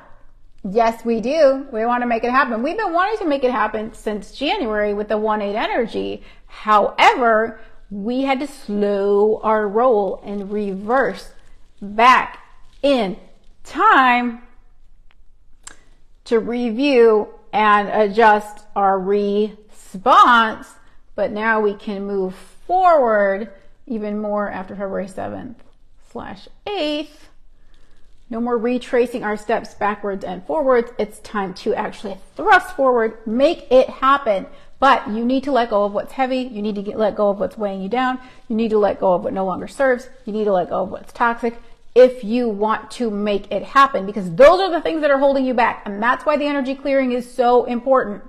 S1: Yes, we do. We want to make it happen. We've been wanting to make it happen since January with the 1-8 energy. However, we had to slow our roll and reverse back in time to review and adjust our response. But now we can move forward even more after February 7th/8th. No more retracing our steps backwards and forwards. It's time to actually thrust forward, make it happen. But you need to let go of what's heavy. You need to let go of what's weighing you down. You need to let go of what no longer serves. You need to let go of what's toxic if you want to make it happen, because those are the things that are holding you back. And that's why the energy clearing is so important.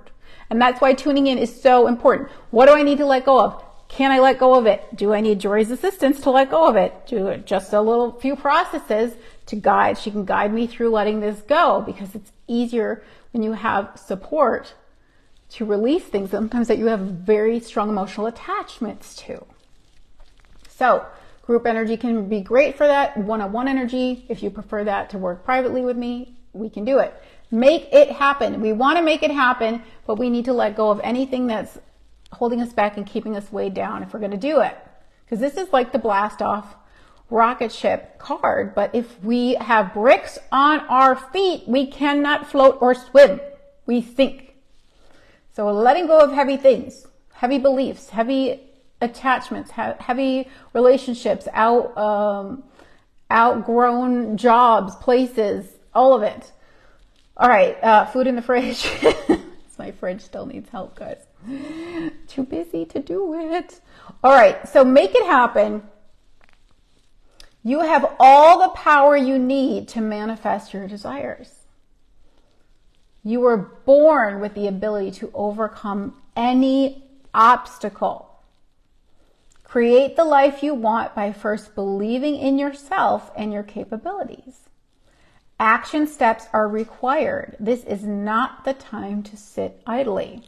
S1: And that's why tuning in is so important. What do I need to let go of? Can I let go of it? Do I need Jory's assistance to let go of it? Do just a few processes to guide. She can guide me through letting this go, because it's easier when you have support to release things sometimes that you have very strong emotional attachments to. So group energy can be great for that. One-on-one energy, if you prefer that to work privately with me, we can do it. Make it happen. We want to make it happen, but we need to let go of anything that's holding us back and keeping us weighed down if we're going to do it. Because this is like the blast off rocket ship card. But if we have bricks on our feet, we cannot float or swim. We sink. So letting go of heavy things, heavy beliefs, heavy attachments, heavy relationships, outgrown jobs, places, all of it. All right, food in the fridge. My fridge still needs help, guys. Too busy to do it. All right, so make it happen. You have all the power you need to manifest your desires. You were born with the ability to overcome any obstacle. Create the life you want by first believing in yourself and your capabilities. Action steps are required. This is not the time to sit idly.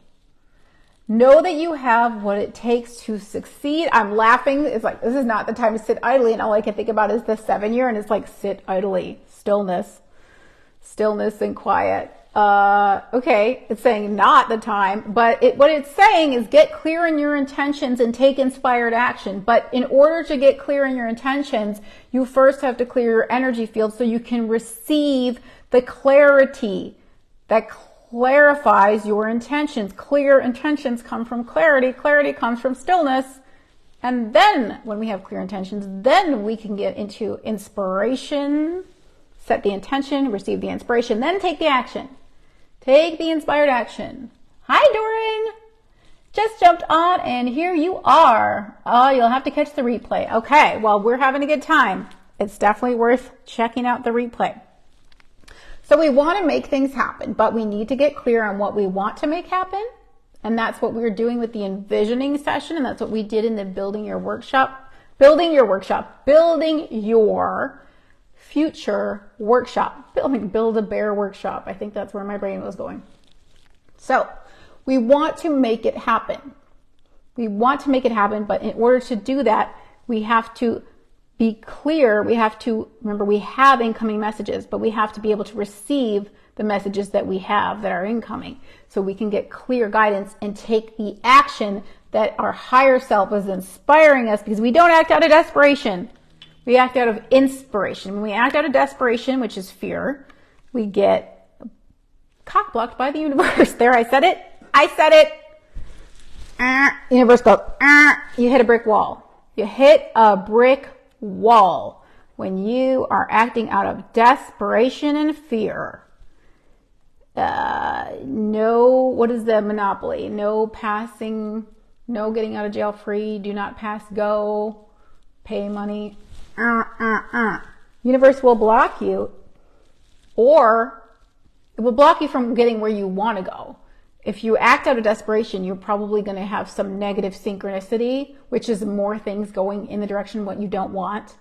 S1: Know that you have what it takes to succeed. I'm laughing. It's like, this is not the time to sit idly. And all I can think about is the 7-year, and it's like, sit idly, stillness and quiet. Okay, it's saying not the time, but what it's saying is get clear in your intentions and take inspired action. But in order to get clear in your intentions, you first have to clear your energy field so you can receive the clarity that clarifies your intentions. Clear intentions come from clarity. Clarity comes from stillness. And then when we have clear intentions, then we can get into inspiration, set the intention, receive the inspiration, then take the action. Take the inspired action. Hi, Doran. Just jumped on and here you are. Oh, you'll have to catch the replay. Okay, well, we're having a good time. It's definitely worth checking out the replay. So we want to make things happen, but we need to get clear on what we want to make happen. And that's what we're doing with the envisioning session. And that's what we did in the building your future workshop, build a bear workshop. I think that's where my brain was going. So we want to make it happen. But in order to do that, we have to be clear. Remember, we have incoming messages, but we have to be able to receive the messages that we have that are incoming so we can get clear guidance and take the action that our higher self is inspiring us, because we don't act out of desperation. We act out of inspiration. When we act out of desperation, which is fear, we get cock-blocked by the universe. There, I said it. Universe goes, you hit a brick wall. You hit a brick wall when you are acting out of desperation and fear. What is the monopoly? No passing, no getting out of jail free, do not pass go, pay money. Universe will block you, or it will block you from getting where you want to go. If you act out of desperation, you're probably going to have some negative synchronicity, which is more things going in the direction what you don't want,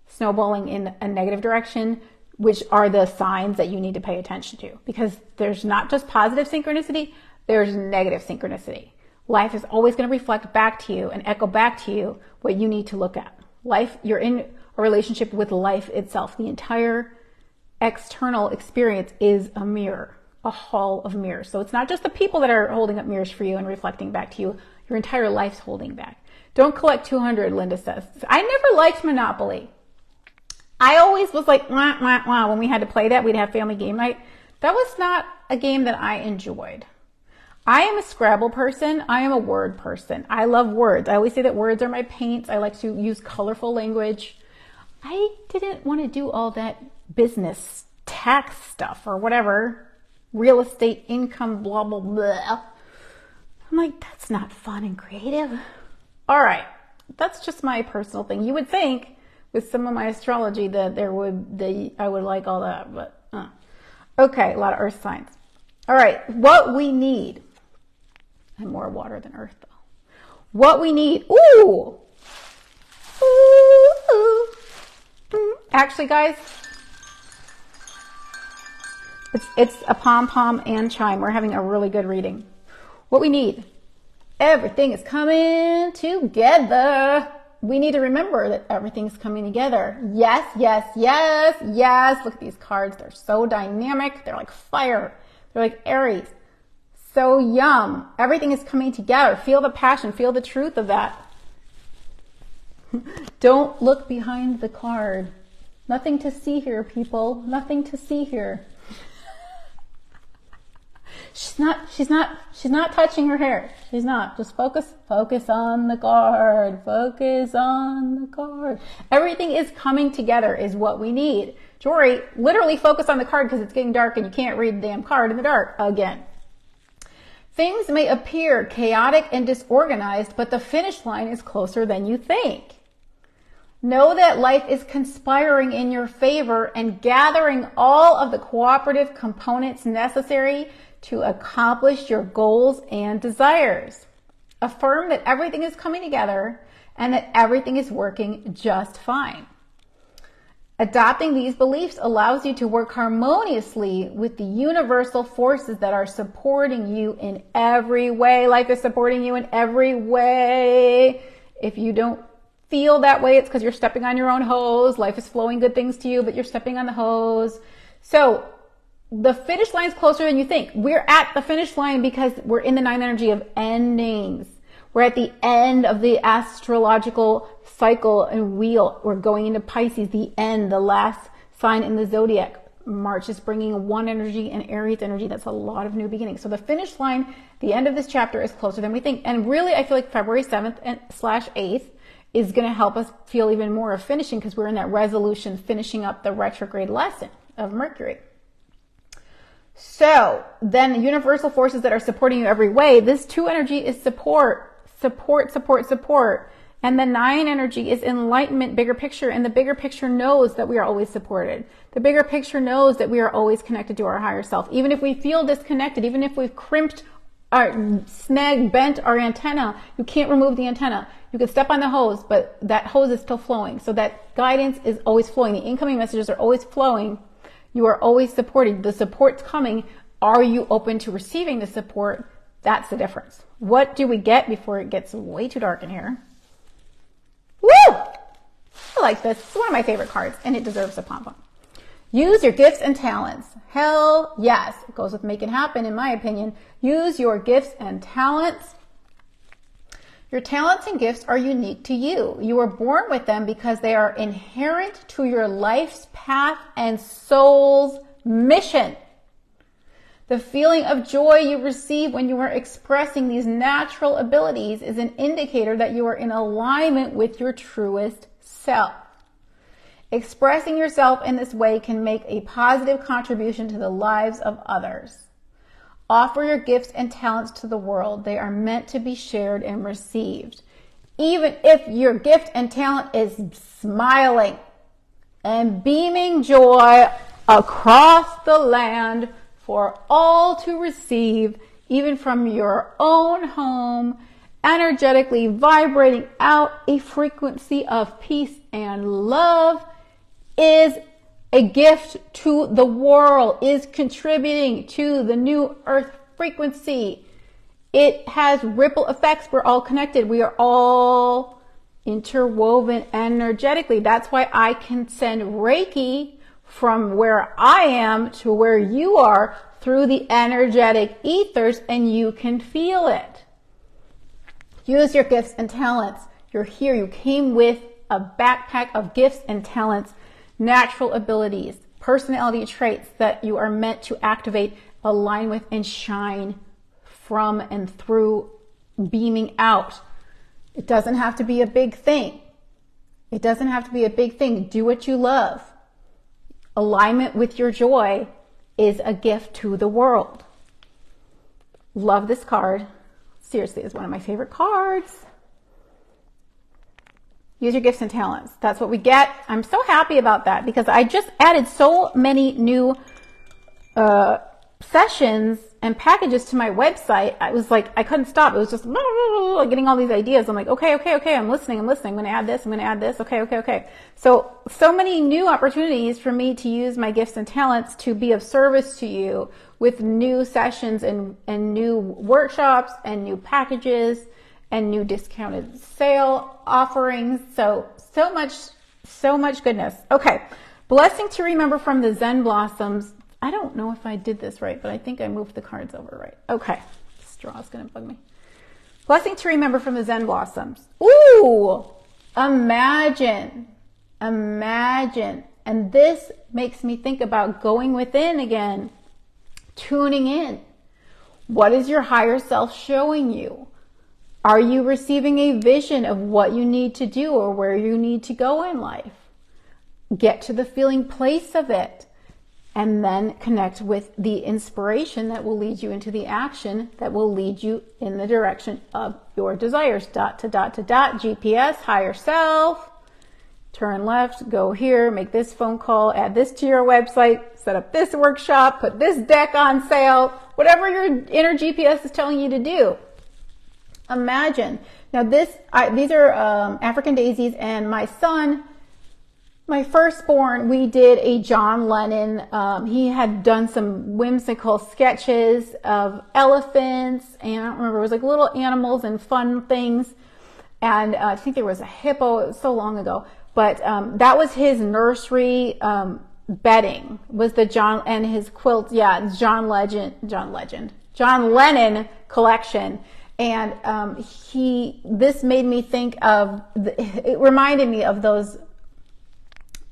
S1: snowballing in a negative direction, which are the signs that you need to pay attention to, because there's not just positive synchronicity, there's negative synchronicity. Life is always going to reflect back to you and echo back to you what you need to look at. Life, you're in a relationship with life itself. The entire external experience is a mirror, a hall of mirrors. So it's not just the people that are holding up mirrors for you and reflecting back to you. Your entire life's holding back. Don't collect 200, Linda says. I never liked Monopoly. I always was like, wah, wah, wah. When we had to play that, we'd have family game night. That was not a game that I enjoyed. I am a Scrabble person. I am a word person. I love words. I always say that words are my paints. I like to use colorful language. I didn't want to do all that business tax stuff or whatever. Real estate income, blah, blah, blah. I'm like, that's not fun and creative. All right. That's just my personal thing. You would think with some of my astrology that I would like all that, but okay, a lot of earth signs. All right, what we need. And more water than earth, though. What we need. Ooh. Actually, guys, it's a pom-pom and chime. We're having a really good reading. What we need. Everything is coming together. We need to remember that everything's coming together. Yes, yes, yes, yes. Look at these cards. They're so dynamic. They're like fire. They're like Aries. So yum. Everything is coming together. Feel the passion. Feel the truth of that. Don't look behind the card. Nothing to see here, people. Nothing to see here. She's not touching her hair. She's not. Just focus on the card. Focus on the card. Everything is coming together is what we need. Jory, literally focus on the card because it's getting dark and you can't read the damn card in the dark again. Things may appear chaotic and disorganized, but the finish line is closer than you think. Know that life is conspiring in your favor and gathering all of the cooperative components necessary to accomplish your goals and desires. Affirm that everything is coming together and that everything is working just fine. Adopting these beliefs allows you to work harmoniously with the universal forces that are supporting you in every way. Life is supporting you in every way. If you don't feel that way, it's because you're stepping on your own hose. Life is flowing good things to you, but you're stepping on the hose. So the finish line is closer than you think. We're at the finish line because we're in the 9 energy of endings. We're at the end of the astrological cycle and wheel. We're going into Pisces, the end, the last sign in the zodiac. March is bringing 1 energy and Aries energy. That's a lot of new beginnings. So the finish line, the end of this chapter, is closer than we think. And really, I feel like February 7th and /8th is going to help us feel even more of finishing, because we're in that resolution, finishing up the retrograde lesson of Mercury. So then the universal forces that are supporting you every way, this 2 energy is support. And the 9 energy is enlightenment, bigger picture. And the bigger picture knows that we are always supported. The bigger picture knows that we are always connected to our higher self. Even if we feel disconnected, even if we've crimped, bent our antenna, you can't remove the antenna. You can step on the hose, but that hose is still flowing. So that guidance is always flowing. The incoming messages are always flowing. You are always supported. The support's coming. Are you open to receiving the support? That's the difference. What do we get before it gets way too dark in here? Woo! I like this. It's one of my favorite cards, and it deserves a pom-pom. Use your gifts and talents. Hell yes. It goes with make it happen, in my opinion. Use your gifts and talents. Your talents and gifts are unique to you. You were born with them because they are inherent to your life's path and soul's mission. The feeling of joy you receive when you are expressing these natural abilities is an indicator that you are in alignment with your truest self. Expressing yourself in this way can make a positive contribution to the lives of others. Offer your gifts and talents to the world. They are meant to be shared and received. Even if your gift and talent is smiling and beaming joy across the land for all to receive, even from your own home, energetically vibrating out a frequency of peace and love, is a gift to the world, is contributing to the new earth frequency. It has ripple effects. We're all connected. We are all interwoven energetically. That's why I can send Reiki from where I am to where you are through the energetic ethers, and you can feel it. Use your gifts and talents. You're here. You came with a backpack of gifts and talents, natural abilities, personality traits that you are meant to activate, align with, and shine from and through, beaming out. It doesn't have to be a big thing. It doesn't have to be a big thing. Do what you love. Alignment with your joy is a gift to the world. Love this card. Seriously, it's one of my favorite cards. Use your gifts and talents. That's what we get. I'm so happy about that because I just added so many new sessions and packages to my website. I was like, I couldn't stop. It was just getting all these ideas. I'm like, okay. I'm listening. I'm going to add this. I'm going to add this. Okay. So many new opportunities for me to use my gifts and talents to be of service to you with new sessions and new workshops and new packages and new discounted sale offerings. So much goodness. Okay. Blessing to remember from the Zen Blossoms. I don't know if I did this right, but I think I moved the cards over right. Okay. Straw's going to bug me. Blessing to remember from the Zen Blossoms. Ooh, imagine. And this makes me think about going within again, tuning in. What is your higher self showing you? Are you receiving a vision of what you need to do or where you need to go in life? Get to the feeling place of it. And then connect with the inspiration that will lead you into the action that will lead you in the direction of your desires. ... GPS, higher self, turn left, go here, make this phone call, add this to your website, set up this workshop, put this deck on sale, whatever your inner GPS is telling you to do. Imagine. Now these are African daisies, and my son, my firstborn, we did a John Lennon. He had done some whimsical sketches of elephants, and I don't remember, it was like little animals and fun things. And I think there was a hippo. It was so long ago. But that was his nursery bedding, was the John, and his quilt. Yeah, it's John Lennon collection. And this made me think of, it reminded me of those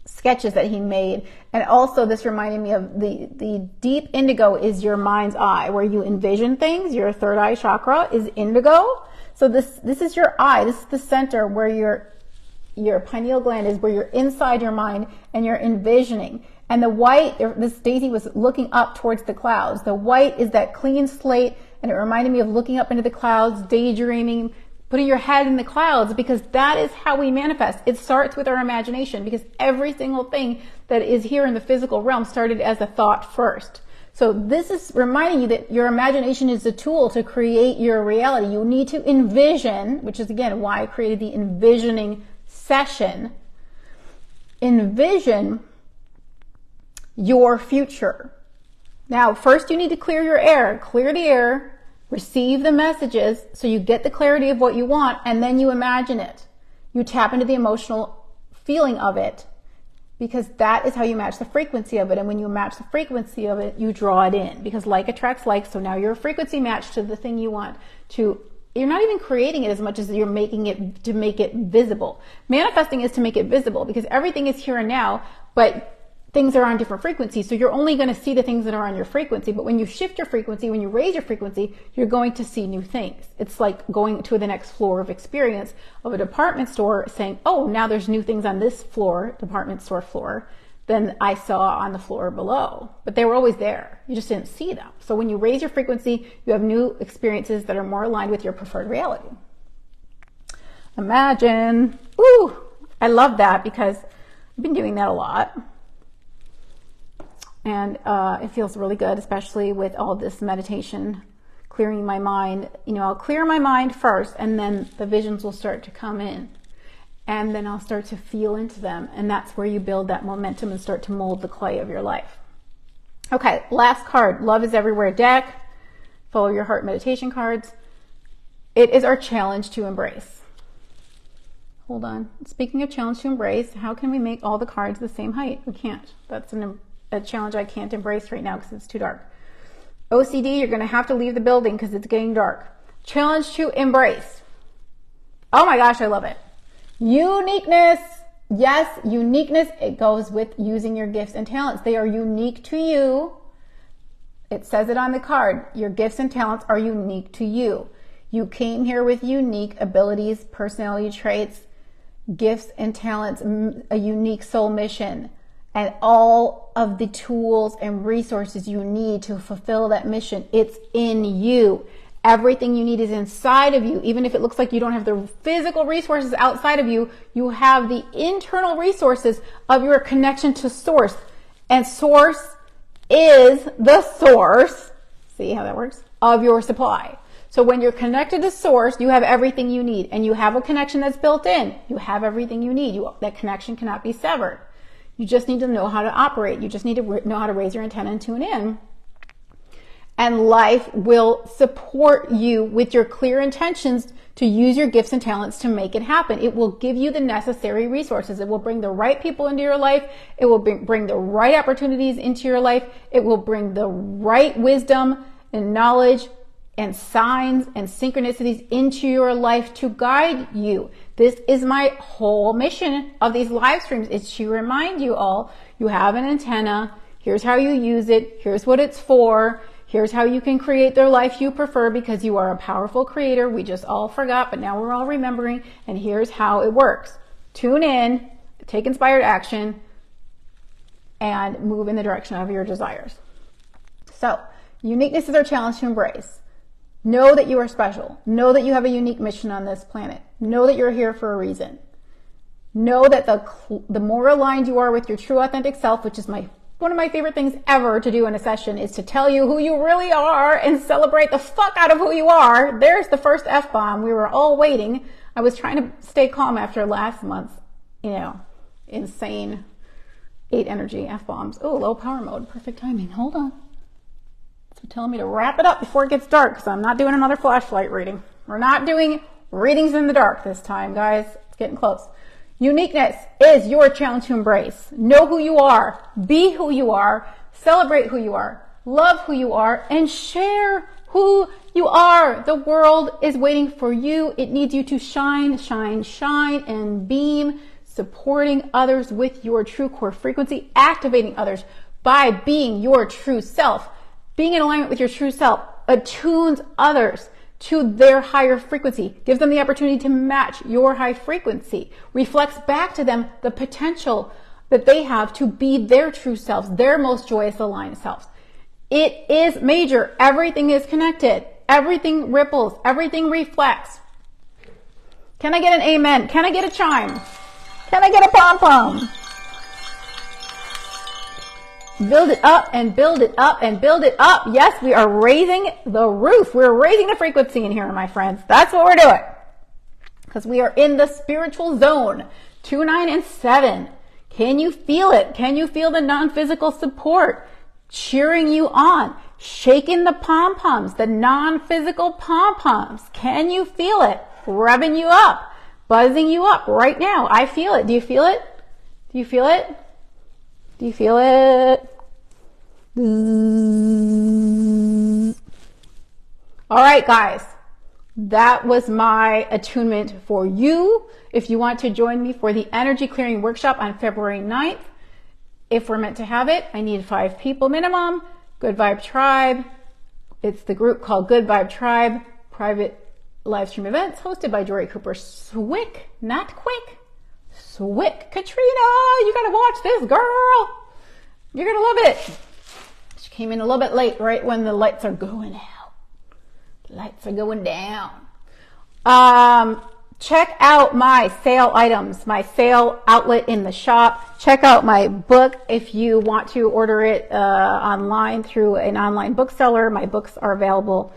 S1: sketches that he made. And also this reminded me of the deep indigo is your mind's eye, where you envision things. Your third eye chakra is indigo. So this is your eye. This is the center where your pineal gland is, where you're inside your mind and you're envisioning. And the white, this daisy was looking up towards the clouds. The white is that clean slate, and it reminded me of looking up into the clouds, daydreaming, putting your head in the clouds, because that is how we manifest. It starts with our imagination, because every single thing that is here in the physical realm started as a thought first. So this is reminding you that your imagination is a tool to create your reality. You need to envision, which is again why I created the envisioning session. Envision your future. Now, first you need to clear your air. Clear the air, receive the messages so you get the clarity of what you want, and then you imagine it. You tap into the emotional feeling of it, because that is how you match the frequency of it. And when you match the frequency of it, you draw it in, because like attracts like. So now you're a frequency match to the thing you want to. You're not even creating it as much as you're making it to make it visible. Manifesting is to make it visible, because everything is here and now, but things are on different frequencies. So you're only going to see the things that are on your frequency. But when you shift your frequency, when you raise your frequency, you're going to see new things. It's like going to the next floor of experience of a department store, saying, oh, now there's new things on this floor, department store floor, than I saw on the floor below. But they were always there. You just didn't see them. So when you raise your frequency, you have new experiences that are more aligned with your preferred reality. Imagine. Ooh, I love that, because I've been doing that a lot. And it feels really good, especially with all this meditation, clearing my mind. You know, I'll clear my mind first, and then the visions will start to come in. And then I'll start to feel into them. And that's where you build that momentum and start to mold the clay of your life. Okay, last card, Love is Everywhere deck. Follow your heart meditation cards. It is our challenge to embrace. Hold on. Speaking of challenge to embrace, how can we make all the cards the same height? We can't. That's a challenge I can't embrace right now because it's too dark. OCD, you're going to have to leave the building because it's getting dark. Challenge to embrace. Oh my gosh, I love it. Uniqueness. Yes, uniqueness. It goes with using your gifts and talents. They are unique to you. It says it on the card. Your gifts and talents are unique to you. You came here with unique abilities, personality traits, gifts and talents, a unique soul mission, and all of the tools and resources you need to fulfill that mission. It's in you. Everything you need is inside of you. Even if it looks like you don't have the physical resources outside of you, you have the internal resources of your connection to source. And source is the source, see how that works, of your supply. So when you're connected to source, you have everything you need, and you have a connection that's built in. You have everything you need. That connection cannot be severed. You just need to know how to operate. You just need to know how to raise your antenna and tune in. And life will support you with your clear intentions to use your gifts and talents to make it happen. It will give you the necessary resources. It will bring the right people into your life. It will bring the right opportunities into your life. It will bring the right wisdom and knowledge and signs and synchronicities into your life to guide you. This is my whole mission of these live streams, is to remind you all, you have an antenna. Here's how you use it. Here's what it's for. Here's how you can create the life you prefer, because you are a powerful creator. We just all forgot, but now we're all remembering. And here's how it works. Tune in, take inspired action, and move in the direction of your desires. So, uniqueness is our challenge to embrace. Know that you are special. Know that you have a unique mission on this planet. Know that you're here for a reason. Know that the more aligned you are with your true authentic self, which is my one of my favorite things ever to do in a session is to tell you who you really are and celebrate the fuck out of who you are. There's the first F-bomb. We were all waiting. I was trying to stay calm after last month's, insane 8 energy F-bombs. Oh, low power mode. Perfect timing. Hold on. So telling me to wrap it up before it gets dark because I'm not doing another flashlight reading. We're not doing readings in the dark this time, guys. It's getting close. Uniqueness is your challenge to embrace. Know who you are. Be who you are. Celebrate who you are. Love who you are. And share who you are. The world is waiting for you. It needs you to shine, shine, shine, and beam, supporting others with your true core frequency, activating others by being your true self. Being in alignment with your true self attunes others to their higher frequency, gives them the opportunity to match your high frequency, reflects back to them the potential that they have to be their true selves, their most joyous aligned selves. It is major. Everything is connected. Everything ripples. Everything reflects. Can I get an amen? Can I get a chime? Can I get a pom-pom? Build it up and build it up and build it up. Yes, we are raising the roof. We're raising the frequency in here, my friends. That's what we're doing. Because we are in the spiritual zone. 2, 9, and 7. Can you feel it? Can you feel the non-physical support cheering you on? Shaking the pom-poms, the non-physical pom-poms. Can you feel it? Revving you up. Buzzing you up right now. I feel it. Do you feel it? Do you feel it? Do you feel it? All right, guys. That was my attunement for you. If you want to join me for the energy clearing workshop on February 9th, if we're meant to have it, I need 5 people minimum. Good Vibe Tribe. It's the group called Good Vibe Tribe. Private live stream events hosted by Jory Cooper Swick, not Quick. Swick. Katrina, you gotta watch this, girl. You're gonna love it. She came in a little bit late, right when the lights are going out. The lights are going down. Check out my sale items, my sale outlet in the shop. Check out my book if you want to order it online through an online bookseller. My books are available.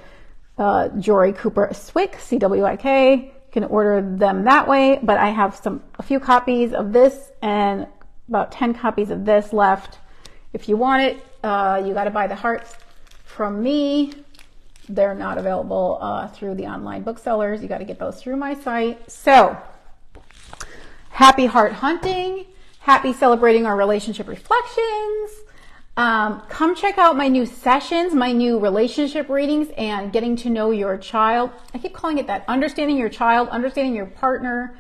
S1: Jory Cooper Swick, CWIK. You can order them that way, but I have a few copies of this and about 10 copies of this left. If you want it, you got to buy the hearts from me. They're not available through the online booksellers. You got to get those through my site. So, happy heart hunting. Happy celebrating our relationship reflections. Come check out my new sessions, my new relationship readings, and getting to know your child. I keep calling it that. Understanding your child, understanding your partner,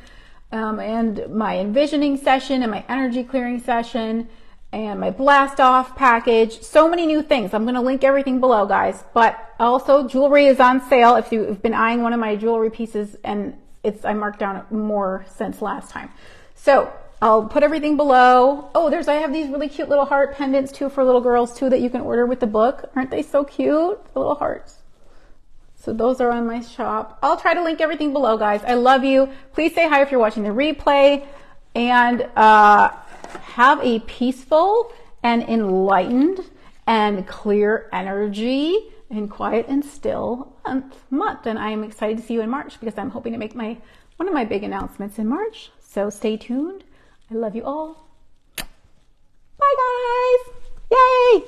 S1: and my envisioning session and my energy clearing session and my blast off package. So many new things. I'm going to link everything below, guys. But also jewelry is on sale if you've been eyeing one of my jewelry pieces, and I marked down more since last time. So I'll put everything below. Oh, I have these really cute little heart pendants too for little girls too that you can order with the book. Aren't they so cute? The little hearts. So those are on my shop. I'll try to link everything below, guys. I love you. Please say hi if you're watching the replay, and have a peaceful and enlightened and clear energy and quiet and still month. And I'm excited to see you in March because I'm hoping to make one of my big announcements in March. So stay tuned. I love you all. Bye, guys. Yay.